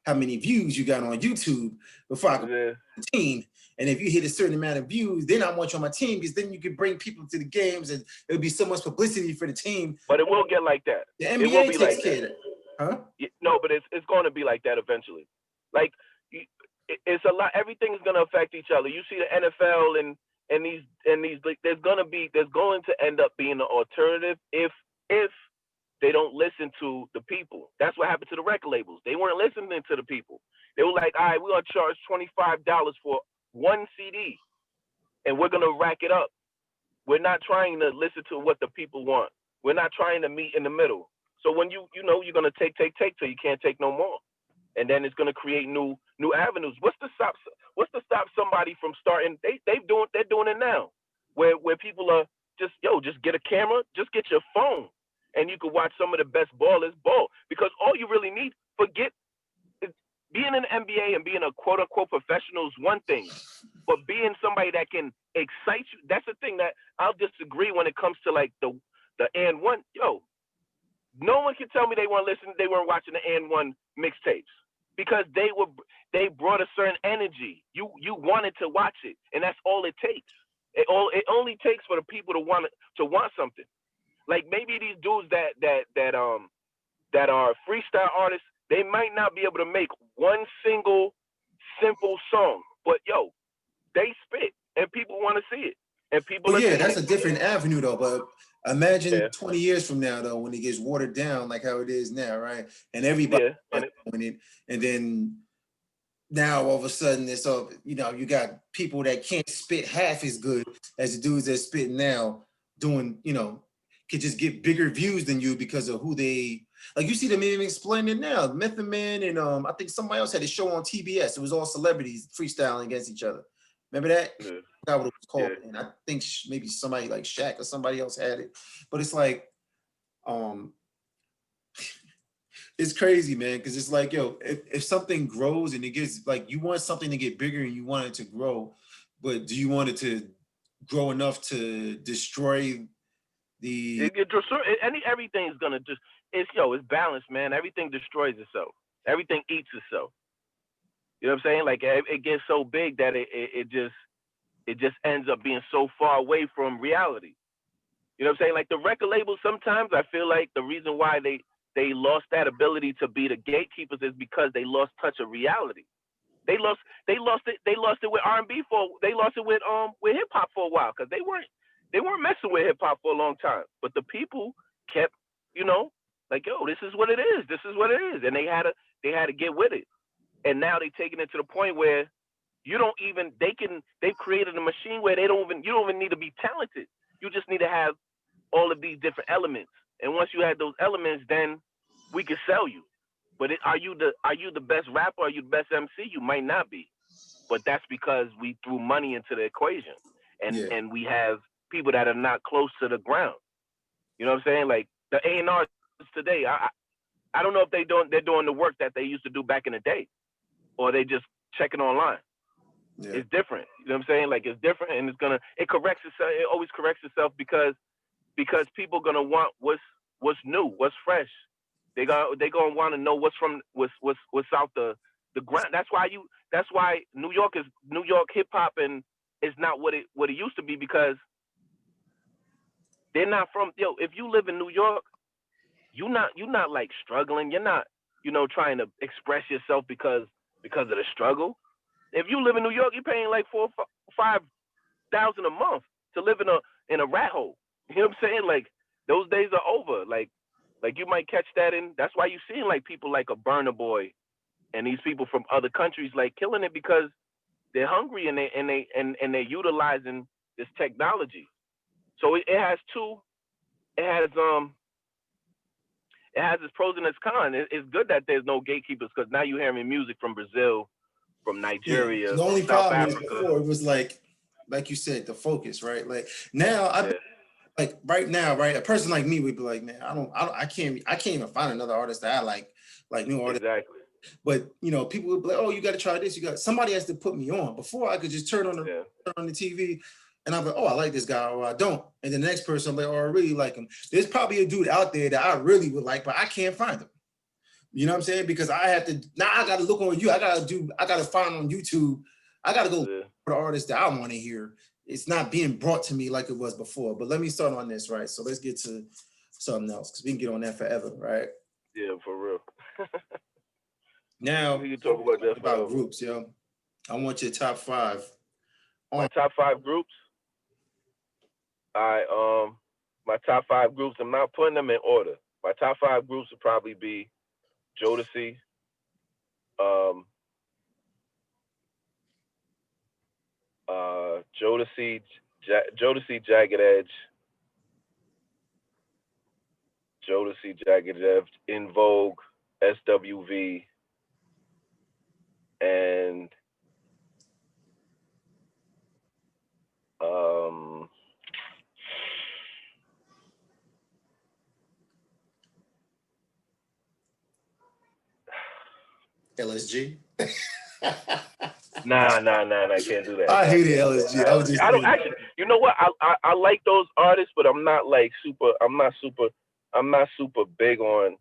Speaker 2: how many views you got on YouTube before I can
Speaker 1: Yeah.
Speaker 2: the team. And if you hit a certain amount of views, then I want you on my team because then you can bring people to the games and it'll be so much publicity for the team.
Speaker 1: But it will get like that.
Speaker 2: The
Speaker 1: It will
Speaker 2: NBA
Speaker 1: be
Speaker 2: takes
Speaker 1: like that.
Speaker 2: care of it. Huh?
Speaker 1: No, but it's going to be like that eventually. Like it's a lot. Everything is going to affect each other. You see the NFL and these like, there's going to end up being an alternative if they don't listen to the people. That's what happened to the record labels. They weren't listening to the people. They were like, all right, we're gonna charge $25 for one CD, and we're gonna rack it up. We're not trying to listen to what the people want. We're not trying to meet in the middle. So when you're gonna take till you can't take no more, and then it's gonna create new avenues. What's to stop somebody from starting? They're doing it now, where people are just get a camera, just get your phone, and you can watch some of the best ballers ball. Because all you really need, forget being in the NBA and being a quote unquote professional is one thing, but being somebody that can excite you, that's the thing that I'll disagree when it comes to like the and one. No one can tell me they weren't listening, they weren't watching the and one mixtapes because they brought a certain energy. You wanted to watch it, and that's all it takes. It only takes for the people to want something. Like maybe these dudes that are freestyle artists, they might not be able to make one single simple song, but they spit and people want to see it and people
Speaker 2: Well,
Speaker 1: are
Speaker 2: yeah,
Speaker 1: seeing
Speaker 2: that's
Speaker 1: it.
Speaker 2: a different avenue though. But imagine
Speaker 1: Yeah,
Speaker 2: 20 years from now though, when it gets watered down like how it is now, right? And everybody
Speaker 1: yeah, and
Speaker 2: doing it, and then now all of a sudden it's all you got people that can't spit half as good as the dudes that spit now doing could just get bigger views than you because of who they like. You see them even explaining it now. Method Man and I think somebody else had a show on TBS. It was all celebrities freestyling against each other. Remember that? I
Speaker 1: yeah,
Speaker 2: forgot what it was called,
Speaker 1: yeah.
Speaker 2: and I think maybe somebody like Shaq or somebody else had it. But it's like um it's crazy, man, because it's like, yo, if something grows and it gets like you want something to get bigger and you want it to grow, but do you want it to grow enough to destroy the
Speaker 1: Everything is gonna just it's balanced, man. Everything destroys itself. Everything eats itself. You know what I'm saying? Like it gets so big that it just ends up being so far away from reality. You know what I'm saying? Like the record labels, sometimes I feel like the reason why they lost that ability to be the gatekeepers is because they lost touch of reality. They lost it with R&B they lost it with hip hop for a while because they weren't messing with hip hop for a long time. But the people kept, you know, like this is what it is. This is what it is, and they had to get with it. And now they taking it to the point where you don't even they've created a machine where you don't even need to be talented. You just need to have all of these different elements. And once you have those elements, then we can sell you. But are you the best rapper? Are you the best MC? You might not be. But that's because we threw money into the equation, and
Speaker 2: yeah.
Speaker 1: and we have people that are not close to the ground. You know what I'm saying? Like the A&R today, I don't know if they're doing the work that they used to do back in the day, or they just checking online.
Speaker 2: Yeah.
Speaker 1: It's different. You know what I'm saying? Like it's different, and it corrects itself. It always corrects itself because people gonna want what's new, what's fresh. They gonna want to know what's out the ground. That's why New York hip hop and is not what it used to be because they're not from if you live in New York, you're not like struggling. You're not trying to express yourself because of the struggle. If you live in New York, you're paying like 4 5 $100,000 a month to live in a rat hole. You know what I'm saying? Like those days are over. Like you might catch that in. That's why you seeing like people like a Burna Boy and these people from other countries like killing it because they're hungry and they're utilizing this technology. So it has two. It has it has its pros and its cons. It's good that there's no gatekeepers because now you're hearing music from Brazil, from Nigeria,
Speaker 2: The
Speaker 1: from
Speaker 2: only
Speaker 1: South
Speaker 2: problem is
Speaker 1: Africa.
Speaker 2: before it was like you said, the focus, right? Like now, like right now, right? A person like me would be like, man, I can't even find another artist that I like new artists.
Speaker 1: Exactly.
Speaker 2: But you know, people would be like, oh, you got to try this. Somebody has to put me on. Before I could just turn on the TV, and I'm like, oh, I like this guy, or I don't. And the next person, I'm like, oh, I really like him. There's probably a dude out there that I really would like, but I can't find him. You know what I'm saying? Because I have to now. I got to look on you. I got to find on YouTube. I got to go for the artist that I want to hear. It's not being brought to me like it was before. But let me start on this, right? So let's get to something else because we can get on that forever, right?
Speaker 1: Yeah, for real.
Speaker 2: Now
Speaker 1: we can talk about that
Speaker 2: about groups, yo. I want your top 5.
Speaker 1: My top 5 groups. All right, my top 5 groups. I'm not putting them in order. My top 5 groups would probably be Jodeci, Jodeci, Jagged Edge, In Vogue, SWV, and
Speaker 2: LSG.
Speaker 1: Nah, I can't do that.
Speaker 2: I hated LSG. I was just
Speaker 1: I don't actually. You know what? I like those artists, but I'm not like super. I'm not super big on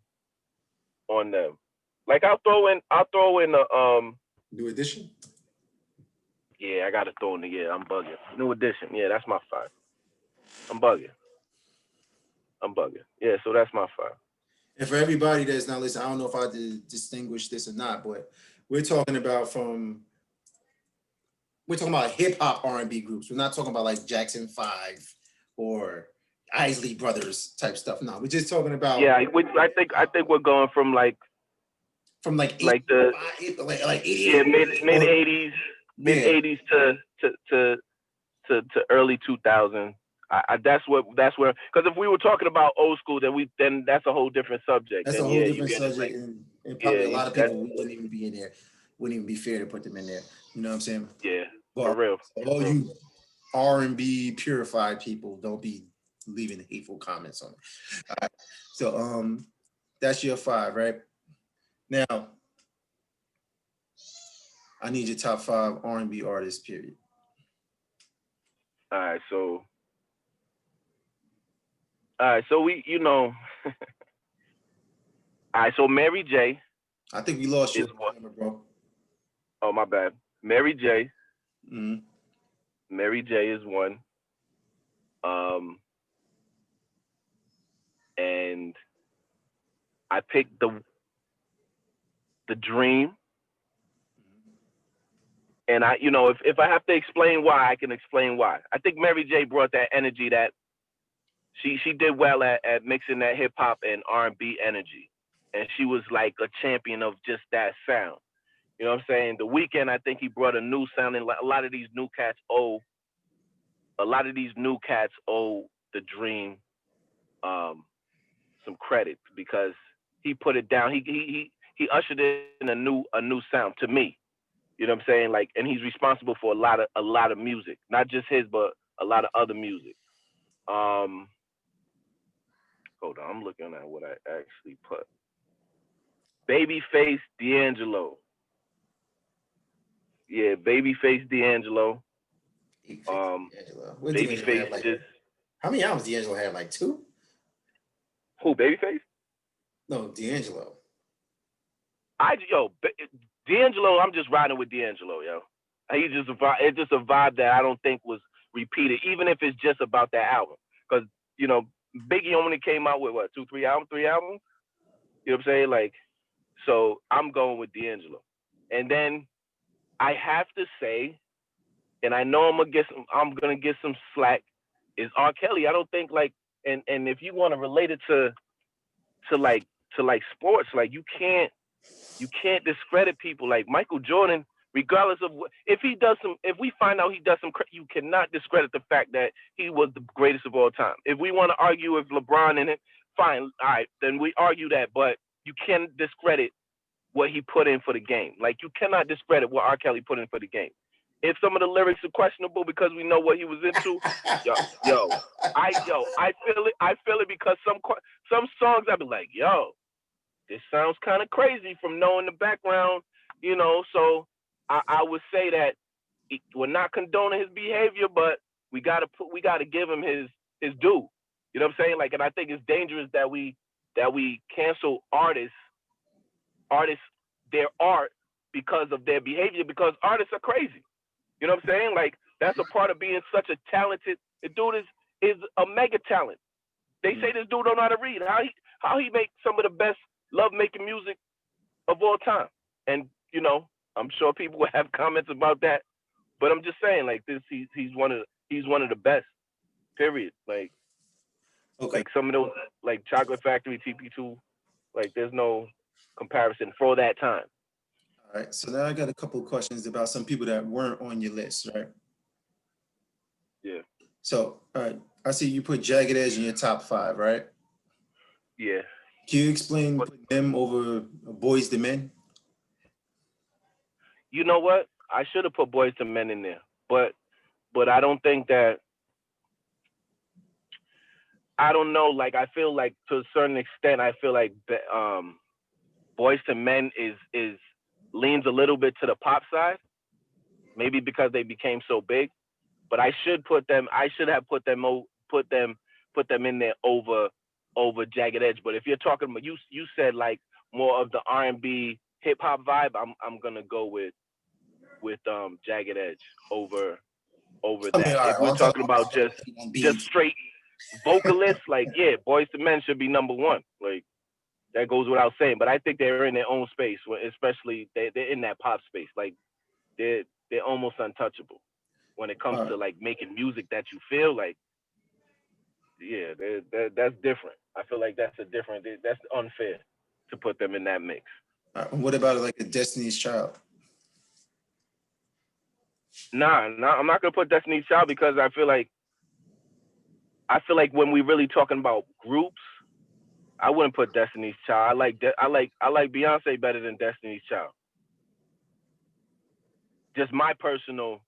Speaker 1: them. Like I'll throw in the
Speaker 2: New Edition.
Speaker 1: Yeah, I gotta throw in the I'm bugging. New Edition. Yeah, that's my 5. I'm bugging. Yeah, so that's my 5.
Speaker 2: And for everybody that's not listening, I don't know if I did distinguish this or not, but we're talking about hip hop R&B groups. We're not talking about like Jackson 5 or Isley Brothers type stuff. No, we're just talking about
Speaker 1: I think we're going from like
Speaker 2: the
Speaker 1: mid 80s to early 2000s. That's where because if we were talking about old school, then that's a whole different subject.
Speaker 2: That's
Speaker 1: then,
Speaker 2: a whole different subject, and probably a lot of people wouldn't even be in there. Wouldn't even be fair to put them in there. You know what I'm saying?
Speaker 1: Yeah, for real.
Speaker 2: You R&B purified people, don't be leaving hateful comments on it. All right. So that's your 5, right? Now, I need your top 5 R&B artists, period.
Speaker 1: All right, so we, all right, so Mary J.
Speaker 2: I think we lost you, bro.
Speaker 1: Oh, my bad. Mary J.
Speaker 2: Mm-hmm.
Speaker 1: Mary J is 1. And I picked the Dream. And if I have to explain why, I can explain why. I think Mary J brought that energy that she did well at mixing that hip hop and R&B energy. And she was like a champion of just that sound. You know what I'm saying? The Weeknd, I think he brought a new sound, and a lot of these new cats owe the Dream some credit because he put it down. He ushered in a new sound to me. You know what I'm saying? Like, and he's responsible for a lot of music, not just his, but a lot of other music. Hold on, I'm looking at what I actually put. Babyface D'Angelo. Yeah, Babyface D'Angelo. Babyface.
Speaker 2: How many albums D'Angelo had? Like 2?
Speaker 1: Who, Babyface?
Speaker 2: No, D'Angelo.
Speaker 1: D'Angelo. I'm just riding with D'Angelo, yo. It's just a vibe that I don't think was repeated, even if it's just about that album. Because Biggie only came out with 3 albums. You know what I'm saying? Like, so I'm going with D'Angelo, and then I have to say, and I know I'm gonna get some slack, is R. Kelly. I don't think like, and if you want to relate it to like sports, like you can't discredit people like Michael Jordan, regardless of what. If we find out he does some, you cannot discredit the fact that he was the greatest of all time. If we want to argue with LeBron in it, fine, all right, then we argue that. But you can't discredit what he put in for the game. Like you cannot discredit what R. Kelly put in for the game. If some of the lyrics are questionable because we know what he was into, I feel it. I feel it because some songs I be like, yo, this sounds kind of crazy from knowing the background, So I would say that we're not condoning his behavior, but we gotta give him his due. You know what I'm saying? Like, and I think it's dangerous that we cancel artists their art because of their behavior, because artists are crazy. You know what I'm saying? Like that's a part of being such a talented. The dude is a mega talent. They say this dude don't know how to read. How he make some of the best love making music of all time. And I'm sure people will have comments about that, but I'm just saying, like this, he's one of the best. Period. Like,
Speaker 2: Okay.
Speaker 1: like some of those, like Chocolate Factory, TP2, like there's no comparison for that time.
Speaker 2: All right. So now I got a couple of questions about some people that weren't on your list, right?
Speaker 1: Yeah.
Speaker 2: So, all right, I see you put Jagged Edge in your top 5, right?
Speaker 1: Yeah.
Speaker 2: Can you explain putting them over Boys to Men?
Speaker 1: You know what? I should have put Boys to Men in there, but I don't think that. I don't know. Like I feel like to a certain extent, I feel like Boys to Men is leans a little bit to the pop side, maybe because they became so big. But I should have put them in there over Jagged Edge. But if you're talking about you said like more of the R&B hip hop vibe, I'm gonna go with Jagged Edge over that. If we're talking about just straight vocalists, like yeah, Boys to Men should be number one. Like that goes without saying. But I think they're in their own space, especially they're in that pop space. Like they're almost untouchable when it comes to like making music that you feel like. Yeah, that's different. I feel like that's unfair to put them in that mix.
Speaker 2: What about like a Destiny's Child?
Speaker 1: Nah, I'm not gonna put Destiny's Child because I feel like when we really talking about groups, I wouldn't put Destiny's Child. I like Beyonce better than Destiny's Child. Just my personal.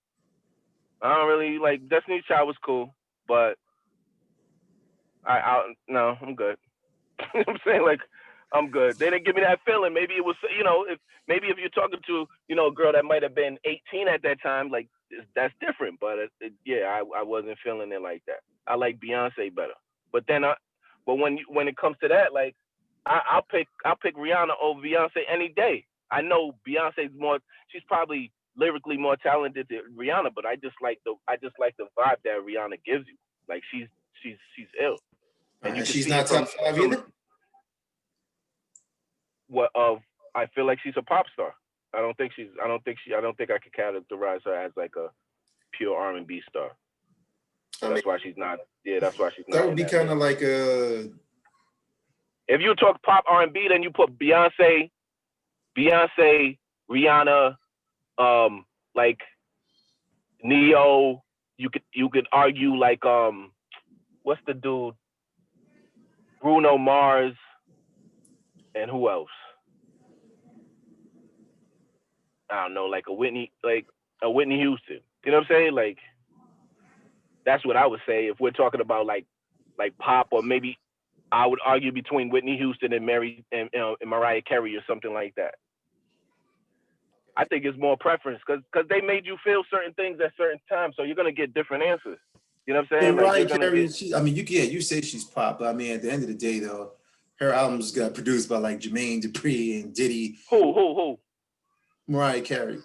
Speaker 1: I don't really like Destiny's Child was cool, but no, I'm good. You know what I'm saying? Like I'm good. They didn't give me that feeling. Maybe it was, if you're talking to, a girl that might have been 18 at that time, like that's different. But I wasn't feeling it like that. I like Beyonce better. But when it comes to that, like I'll pick Rihanna over Beyonce any day. I know Beyonce's she's probably lyrically more talented than Rihanna, but I just like the vibe that Rihanna gives you. Like she's ill.
Speaker 2: And she's not top 5 either.
Speaker 1: I feel like she's a pop star. I don't think I could categorize her as like a pure R&B star. So that's why she's not. Yeah, that's why she's not.
Speaker 2: That would be kind of like a.
Speaker 1: If you talk pop R&B, then you put Beyonce, Rihanna, like Neo. You could argue like what's the dude? Bruno Mars, and who else? I don't know, like a Whitney Houston. You know what I'm saying? Like that's what I would say if we're talking about like pop, or maybe I would argue between Whitney Houston and Mariah Carey or something like that. I think it's more preference because they made you feel certain things at certain times, so you're gonna get different answers. You know what I'm saying?
Speaker 2: Mariah Carey, you say she's pop, but I mean, at the end of the day, though, her albums got produced by like Jermaine Dupri and Diddy.
Speaker 1: Who?
Speaker 2: Mariah Carey.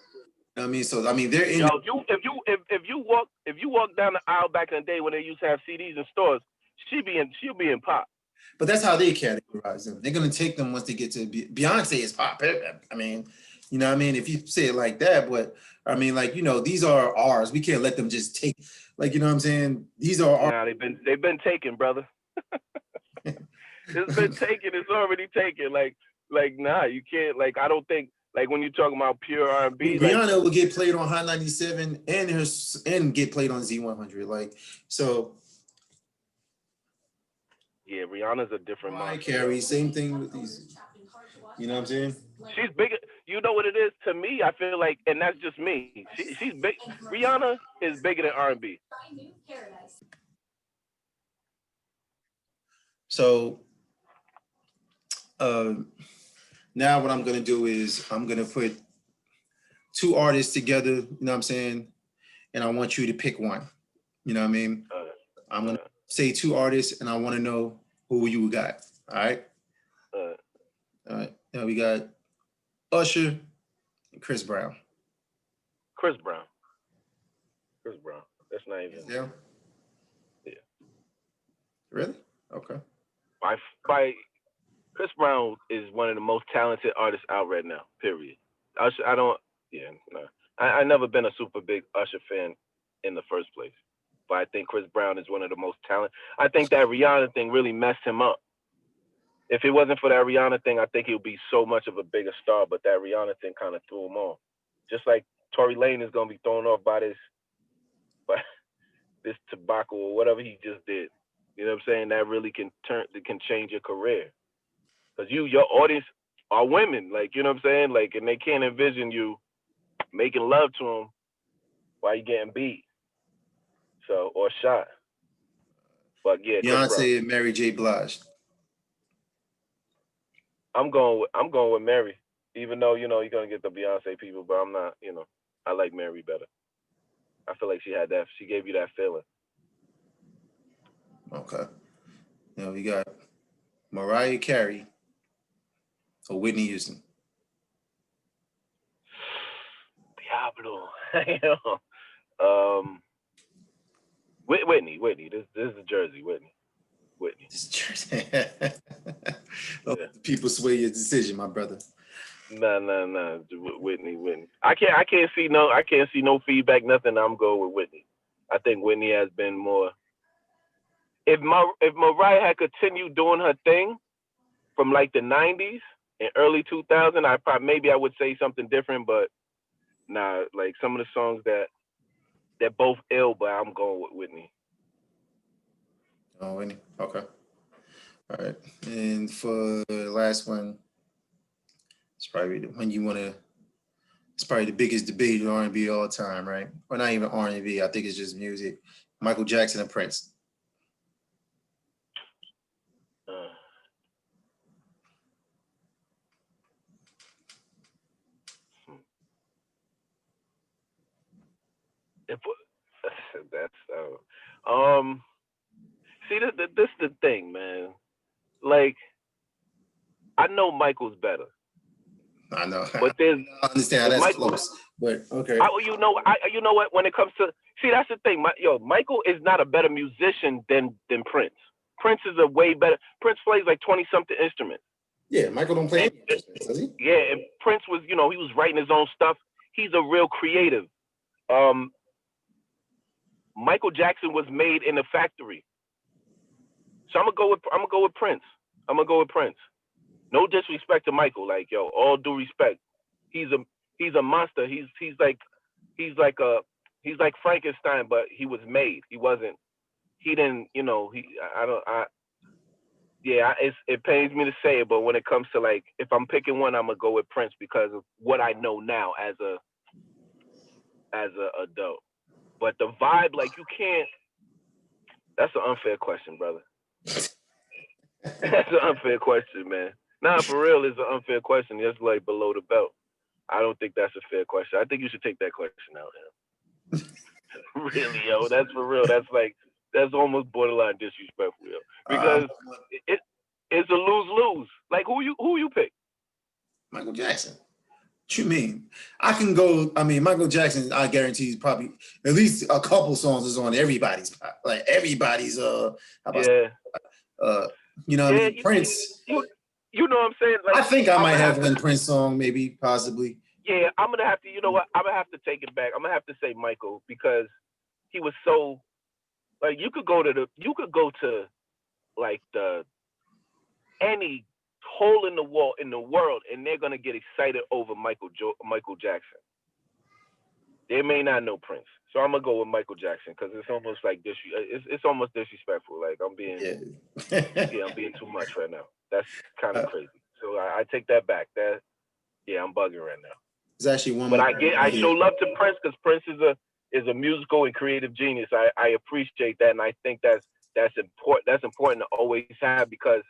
Speaker 2: I mean, they're in.
Speaker 1: If you walk down the aisle back in the day when they used to have CDs in stores, she'll be in pop.
Speaker 2: But that's how they categorize them. They're gonna take them once they get to Beyonce is pop. I mean, You know what I mean? If you say it like that, but I mean, like, you know, these are ours. We can't let them just take, like, you know what I'm saying? These are our.
Speaker 1: Nah, they've been taken, brother. It's been taken. It's already taken. Like nah, you can't. Like I don't think. Like when you're talking about pure R&B, like
Speaker 2: Rihanna will get played on Hot 97 and get played on Z100. Like, so.
Speaker 1: Yeah, Rihanna's a different
Speaker 2: Mariah
Speaker 1: monster.
Speaker 2: Carey, same thing with these. You know what I'm saying?
Speaker 1: She's bigger. You know what it is to me? I feel like, and that's just me. She's big. Rihanna is bigger than R&B.
Speaker 2: So now what I'm gonna do is I'm gonna put two artists together. You know what I'm saying? And I want you to pick one. You know what I mean? I'm gonna say two artists, and I want to know who you got. All right. All right. Now we got Usher and Chris Brown.
Speaker 1: Chris Brown. Chris Brown. That's not even.
Speaker 2: Yeah.
Speaker 1: Yeah.
Speaker 2: Really? Okay.
Speaker 1: By Chris Brown is one of the most talented artists out right now. Period. Usher, I don't. Yeah. No. I never been a super big Usher fan in the first place, but I think Chris Brown is one of the most talented. I think that Rihanna thing really messed him up. If it wasn't for that Rihanna thing, I think he would be so much of a bigger star. But that Rihanna thing kind of threw him off. Just like Tory Lane is gonna be thrown off by this tobacco or whatever he just did. You know what I'm saying? That really can change your career. Because your audience are women, like, you know what I'm saying? Like, and they can't envision you making love to them while you're getting beat. So, or shot. But yeah,
Speaker 2: Beyonce and Mary J. Blige.
Speaker 1: I'm going with Mary. Even though, you know, you're gonna get the Beyonce people, but I'm not, you know, I like Mary better. I feel like she gave you that feeling.
Speaker 2: Okay. Now we got Mariah Carey or Whitney Houston.
Speaker 1: Diablo. Whitney. This is Jersey. Whitney.
Speaker 2: This Jersey. People sway your decision, my brother.
Speaker 1: Nah. Whitney. I can't see no feedback, nothing. I'm going with Whitney. I think Whitney has been more. If Mariah had continued doing her thing from like the 90s and early 2000, I would say something different, but nah, like some of the songs they're both ill, but I'm going with Whitney.
Speaker 2: Oh, Whitney. Okay. All right. And for the last one, it's probably the one you want to. It's probably the biggest debate in R&B all time, right? Or not even R&B. I think it's just music. Michael Jackson and Prince.
Speaker 1: See, this the thing, man. Like, I know Michael's better.
Speaker 2: I know.
Speaker 1: But
Speaker 2: I understand how that's close. But okay.
Speaker 1: You know what? When it comes to that's the thing. Michael is not a better musician than Prince. Prince is a way better. Prince plays like 20-something instruments.
Speaker 2: Yeah, Michael don't play any instruments, does he?
Speaker 1: Yeah, and Prince was, he was writing his own stuff. He's a real creative. Michael Jackson was made in a factory. So I'm gonna go with Prince. No disrespect to Michael, like all due respect. He's a monster. He's like Frankenstein, but he was made. He wasn't. He didn't. It pains me to say it, but when it comes to like, if I'm picking one, I'm gonna go with Prince because of what I know now as a adult. But the vibe, like, you can't. That's an unfair question, brother. That's an unfair question, man. Nah, for real, it's an unfair question. It's like below the belt. I don't think that's a fair question. I think you should take that question out, man. Really, yo, that's for real. That's almost borderline disrespectful, yo. Because it's a lose-lose. Like, who you pick?
Speaker 2: Michael Jackson. What you mean? I can go. I mean, Michael Jackson. I guarantee he's probably at least a couple songs is on everybody's. Like everybody's. How about, you know,
Speaker 1: yeah,
Speaker 2: I mean, Prince.
Speaker 1: You know what I'm saying? Like,
Speaker 2: I think I might have one Prince song, maybe, possibly.
Speaker 1: Yeah, I'm gonna have to. You know what? I'm gonna have to take it back. I'm gonna have to say Michael because he was so like you could go to like the any hole in the wall in the world and they're gonna get excited over Michael Jackson. They may not know Prince, so I'm gonna go with Michael Jackson because it's almost like it's almost disrespectful. Like I'm being
Speaker 2: Yeah.
Speaker 1: I'm being too much right now. That's kind of
Speaker 2: Uh,
Speaker 1: crazy. So I take that back. I'm bugging right now.
Speaker 2: There's actually one
Speaker 1: But
Speaker 2: more
Speaker 1: I
Speaker 2: here.
Speaker 1: show love to Prince because Prince is a musical and creative genius. I appreciate that, and I think that's important. That's important to always have because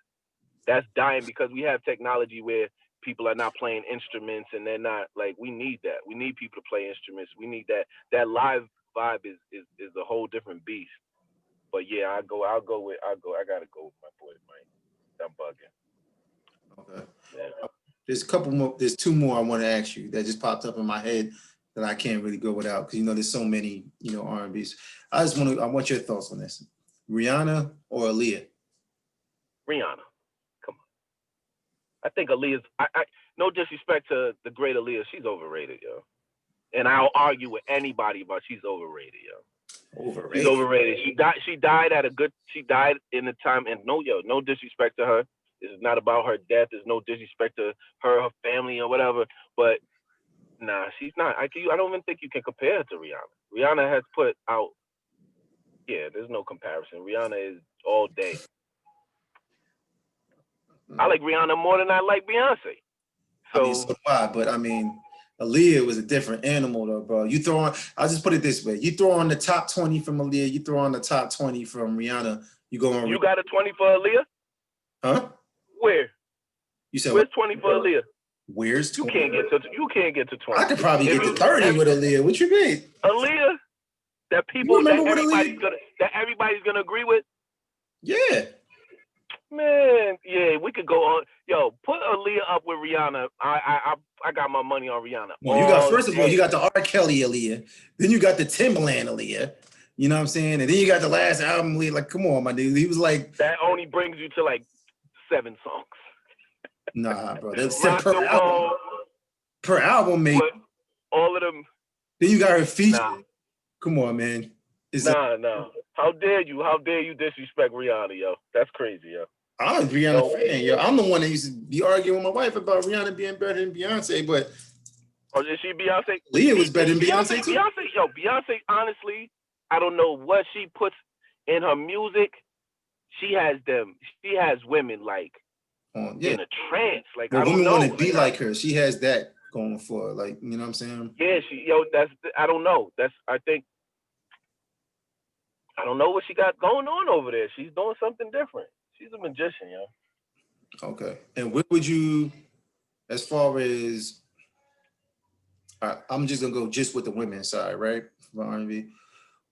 Speaker 1: that's dying because we have technology where people are not playing instruments and they're not like we need that. We need people to play instruments. We need that live vibe is a whole different beast. But yeah, I gotta go with my boy Mike. I'm bugging.
Speaker 2: Okay.
Speaker 1: Yeah.
Speaker 2: There's a couple more. There's two more I want to ask you that just popped up in my head that I can't really go without because there's so many R&Bs. I want your thoughts on this. Rihanna or Aaliyah?
Speaker 1: Rihanna. Come on. I think Aaliyah's I no disrespect to the great Aaliyah, she's overrated, yo. And I'll argue with anybody about she's overrated, yo. She's
Speaker 2: Overrated.
Speaker 1: overrated. She died at a good. She died in the time, and no disrespect to her. This is not about her death. There's no disrespect to her family, or whatever. But nah, she's not. I don't even think you can compare her to Rihanna. Rihanna has put out. Yeah, there's no comparison. Rihanna is all day. I like Rihanna more than I like Beyonce.
Speaker 2: I mean,
Speaker 1: So
Speaker 2: so do I, but I mean, Aaliyah was a different animal, though, bro. You throw on. I'll just put it this way: you throw on the top 20 from Aaliyah, you throw on the top 20 from Rihanna. You go on.
Speaker 1: you got a 20 for Aaliyah?
Speaker 2: Huh?
Speaker 1: Where?
Speaker 2: You said
Speaker 1: Where's
Speaker 2: what?
Speaker 1: 20 for Aaliyah?
Speaker 2: Where's
Speaker 1: You
Speaker 2: 20?
Speaker 1: can't get to 20.
Speaker 2: I could probably
Speaker 1: If
Speaker 2: get to
Speaker 1: you
Speaker 2: 30 with Aaliyah. What you mean?
Speaker 1: Aaliyah,
Speaker 2: You remember what Aaliyah?
Speaker 1: that everybody's gonna agree with.
Speaker 2: Yeah.
Speaker 1: Man, yeah, we could go on. Yo, put Aaliyah up with Rihanna. I got my money on Rihanna.
Speaker 2: Well, you got first of all, you got the R. Kelly Aaliyah, then you got the Timbaland Aaliyah. You know what I'm saying? And then you got the last album Aaliyah. Like, come on, my dude. He was like,
Speaker 1: that only brings you to like 7 songs.
Speaker 2: nah, bro. That's
Speaker 1: Rock
Speaker 2: per
Speaker 1: the
Speaker 2: album.
Speaker 1: Wall,
Speaker 2: Per album, maybe.
Speaker 1: all of them.
Speaker 2: Then you got her feature.
Speaker 1: Nah.
Speaker 2: Come on, man.
Speaker 1: Nah. How dare you? How dare you disrespect Rihanna, yo? That's crazy, yo.
Speaker 2: I'm a Rihanna fan, yo. I'm the one that used to be arguing with my wife about Rihanna being better than Beyonce, but
Speaker 1: Is she Beyonce?
Speaker 2: Leah was better than Beyonce too.
Speaker 1: Beyonce, honestly, I don't know what she puts in her music. She has women like in a trance. Like I don't
Speaker 2: women
Speaker 1: know.
Speaker 2: want to be like her. She has that going for her. Like, you know what I'm saying?
Speaker 1: Yeah, I don't know. I don't know what she got going on over there. She's doing something different. She's a magician, yo.
Speaker 2: Okay. And where would you, as far as, I'm just gonna go just with the women's side, right? For R&B.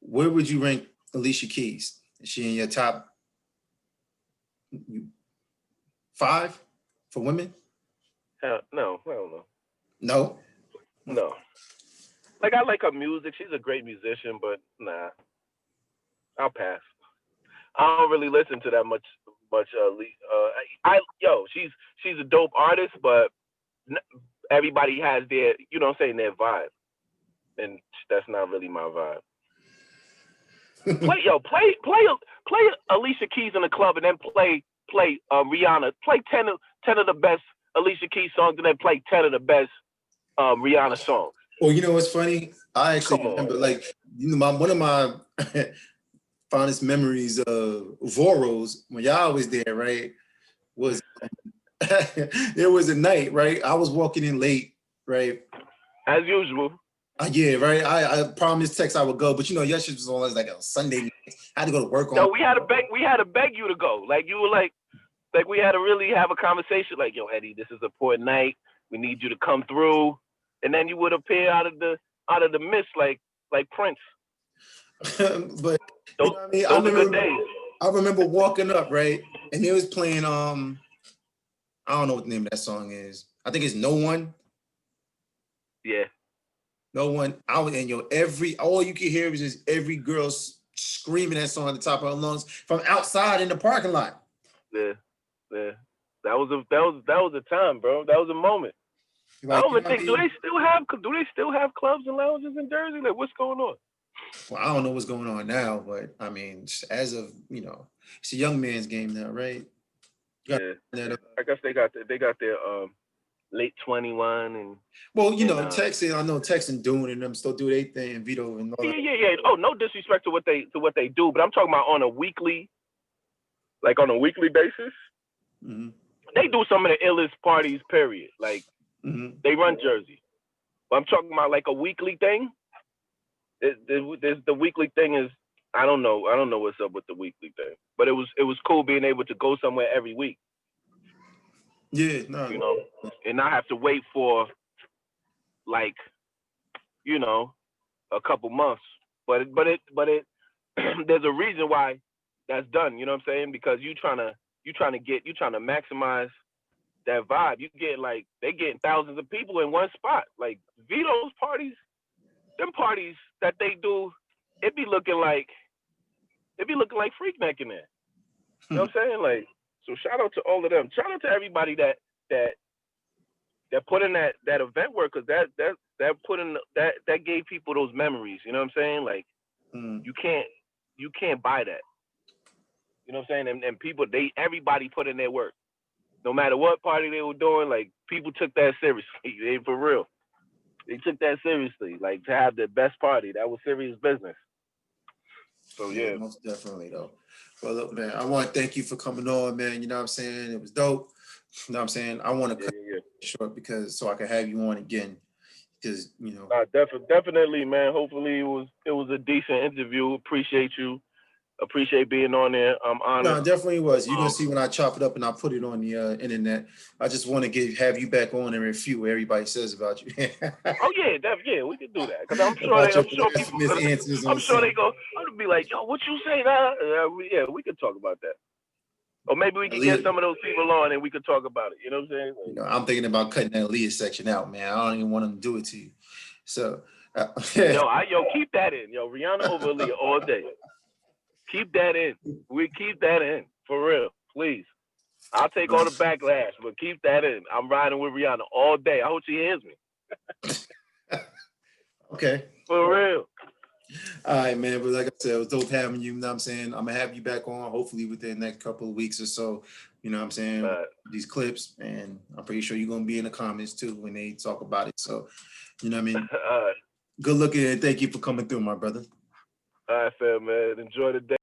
Speaker 2: Where would you rank Alicia Keys? Is she in your top 5 for women?
Speaker 1: No, I don't know.
Speaker 2: No.
Speaker 1: Like I like her music. She's a great musician, but nah, I'll pass. I don't really listen to that much. She's a dope artist, but everybody has their, you know what I'm saying, their vibe, and that's not really my vibe. Play Alicia Keys in the club, and then play Rihanna. Play 10 of the best Alicia Keys songs, and then play 10 of the best Rihanna songs.
Speaker 2: Well, you know what's funny? I actually remember, like, one of my fondest memories of Voros when y'all was there, right? Was there was a night, right? I was walking in late, right?
Speaker 1: As usual.
Speaker 2: Yeah, right. I promised Tex I would go, but yesterday was always like a Sunday night. I had to go to work on.
Speaker 1: No, we had to beg you to go. Like you were like we had to really have a conversation. Like, yo, Eddie, this is a important night. We need you to come through, and then you would appear out of the mist like Prince.
Speaker 2: But
Speaker 1: those are good days.
Speaker 2: I remember walking up, right, and they was playing. I don't know what the name of that song is. I think it's No One.
Speaker 1: Yeah.
Speaker 2: No One. All you could hear was just every girl screaming that song at the top of her lungs from outside in the parking lot.
Speaker 1: Yeah. That was a time, bro. That was a moment. I
Speaker 2: Like,
Speaker 1: don't
Speaker 2: you
Speaker 1: even
Speaker 2: know what I
Speaker 1: think
Speaker 2: mean?
Speaker 1: do they still have clubs and lounges in Jersey? Like, what's going on?
Speaker 2: Well, I don't know what's going on now, but I mean, as of, it's a young man's game now, right? You got
Speaker 1: Yeah,
Speaker 2: that.
Speaker 1: I guess they got their late 21
Speaker 2: Well,
Speaker 1: and
Speaker 2: Texas. I know Texas and Dune and them still do their thing, Vito and all that.
Speaker 1: yeah. Oh, no disrespect to what they do, but I'm talking about on a weekly basis.
Speaker 2: Mm-hmm.
Speaker 1: They do some of the illest parties. Period. Like they run Jersey, but I'm talking about like a weekly thing. The weekly thing is I don't know what's up with the weekly thing, but it was cool being able to go somewhere every week.
Speaker 2: Yeah, no,
Speaker 1: and not have to wait for like a couple months. But it there's a reason why that's done. You know what I'm saying? Because you trying to maximize that vibe. You get like they getting thousands of people in one spot. Like Vito's parties, them parties that they do, it be looking like Freakneck in there. You know what I'm saying? Like, so shout out to all of them. Shout out to everybody that put in that event work, because that gave people those memories. You know what I'm saying? Like, you can't buy that. You know what I'm saying? And people, everybody put in their work. No matter what party they were doing, like people took that seriously. For real. They took that seriously. Like, to have the best party, that was serious business. So yeah.
Speaker 2: Most definitely though. Well, look, man, I want to thank you for coming on, man. You know what I'm saying? It was dope. You know what I'm saying? I want to cut it short so I can have you on again. Because
Speaker 1: definitely, man. Hopefully it was a decent interview. Appreciate you. Appreciate being on there. I'm honored.
Speaker 2: No, it definitely was. You're gonna see when I chop it up and I put it on the internet. I just want to have you back on and refute what everybody says about you.
Speaker 1: Oh yeah, we can do that. Because I'm sure they go. I'm gonna be like, yo, what you say? Yeah, we could talk about that. Or maybe we can get some of those people on and we could talk about it. You know what I'm saying? Like,
Speaker 2: I'm thinking about cutting that Leah section out, man. I don't even want them to do it to you. So,
Speaker 1: keep that in. Yo, Rihanna over Aaliyah all day. Keep that in. We keep that in. For real. Please. I'll take all the backlash, but keep that in. I'm riding with Rihanna all day. I hope she hears me.
Speaker 2: Okay.
Speaker 1: For real.
Speaker 2: All right, man. But like I said, it was dope having you. You know what I'm saying? I'm going to have you back on, hopefully within the next couple of weeks or so. You know what I'm saying? These clips. And I'm pretty sure you're going to be in the comments too when they talk about it. So, you know what I mean? Good looking, and thank you for coming through, my brother.
Speaker 1: All right, fam, man. Enjoy the day.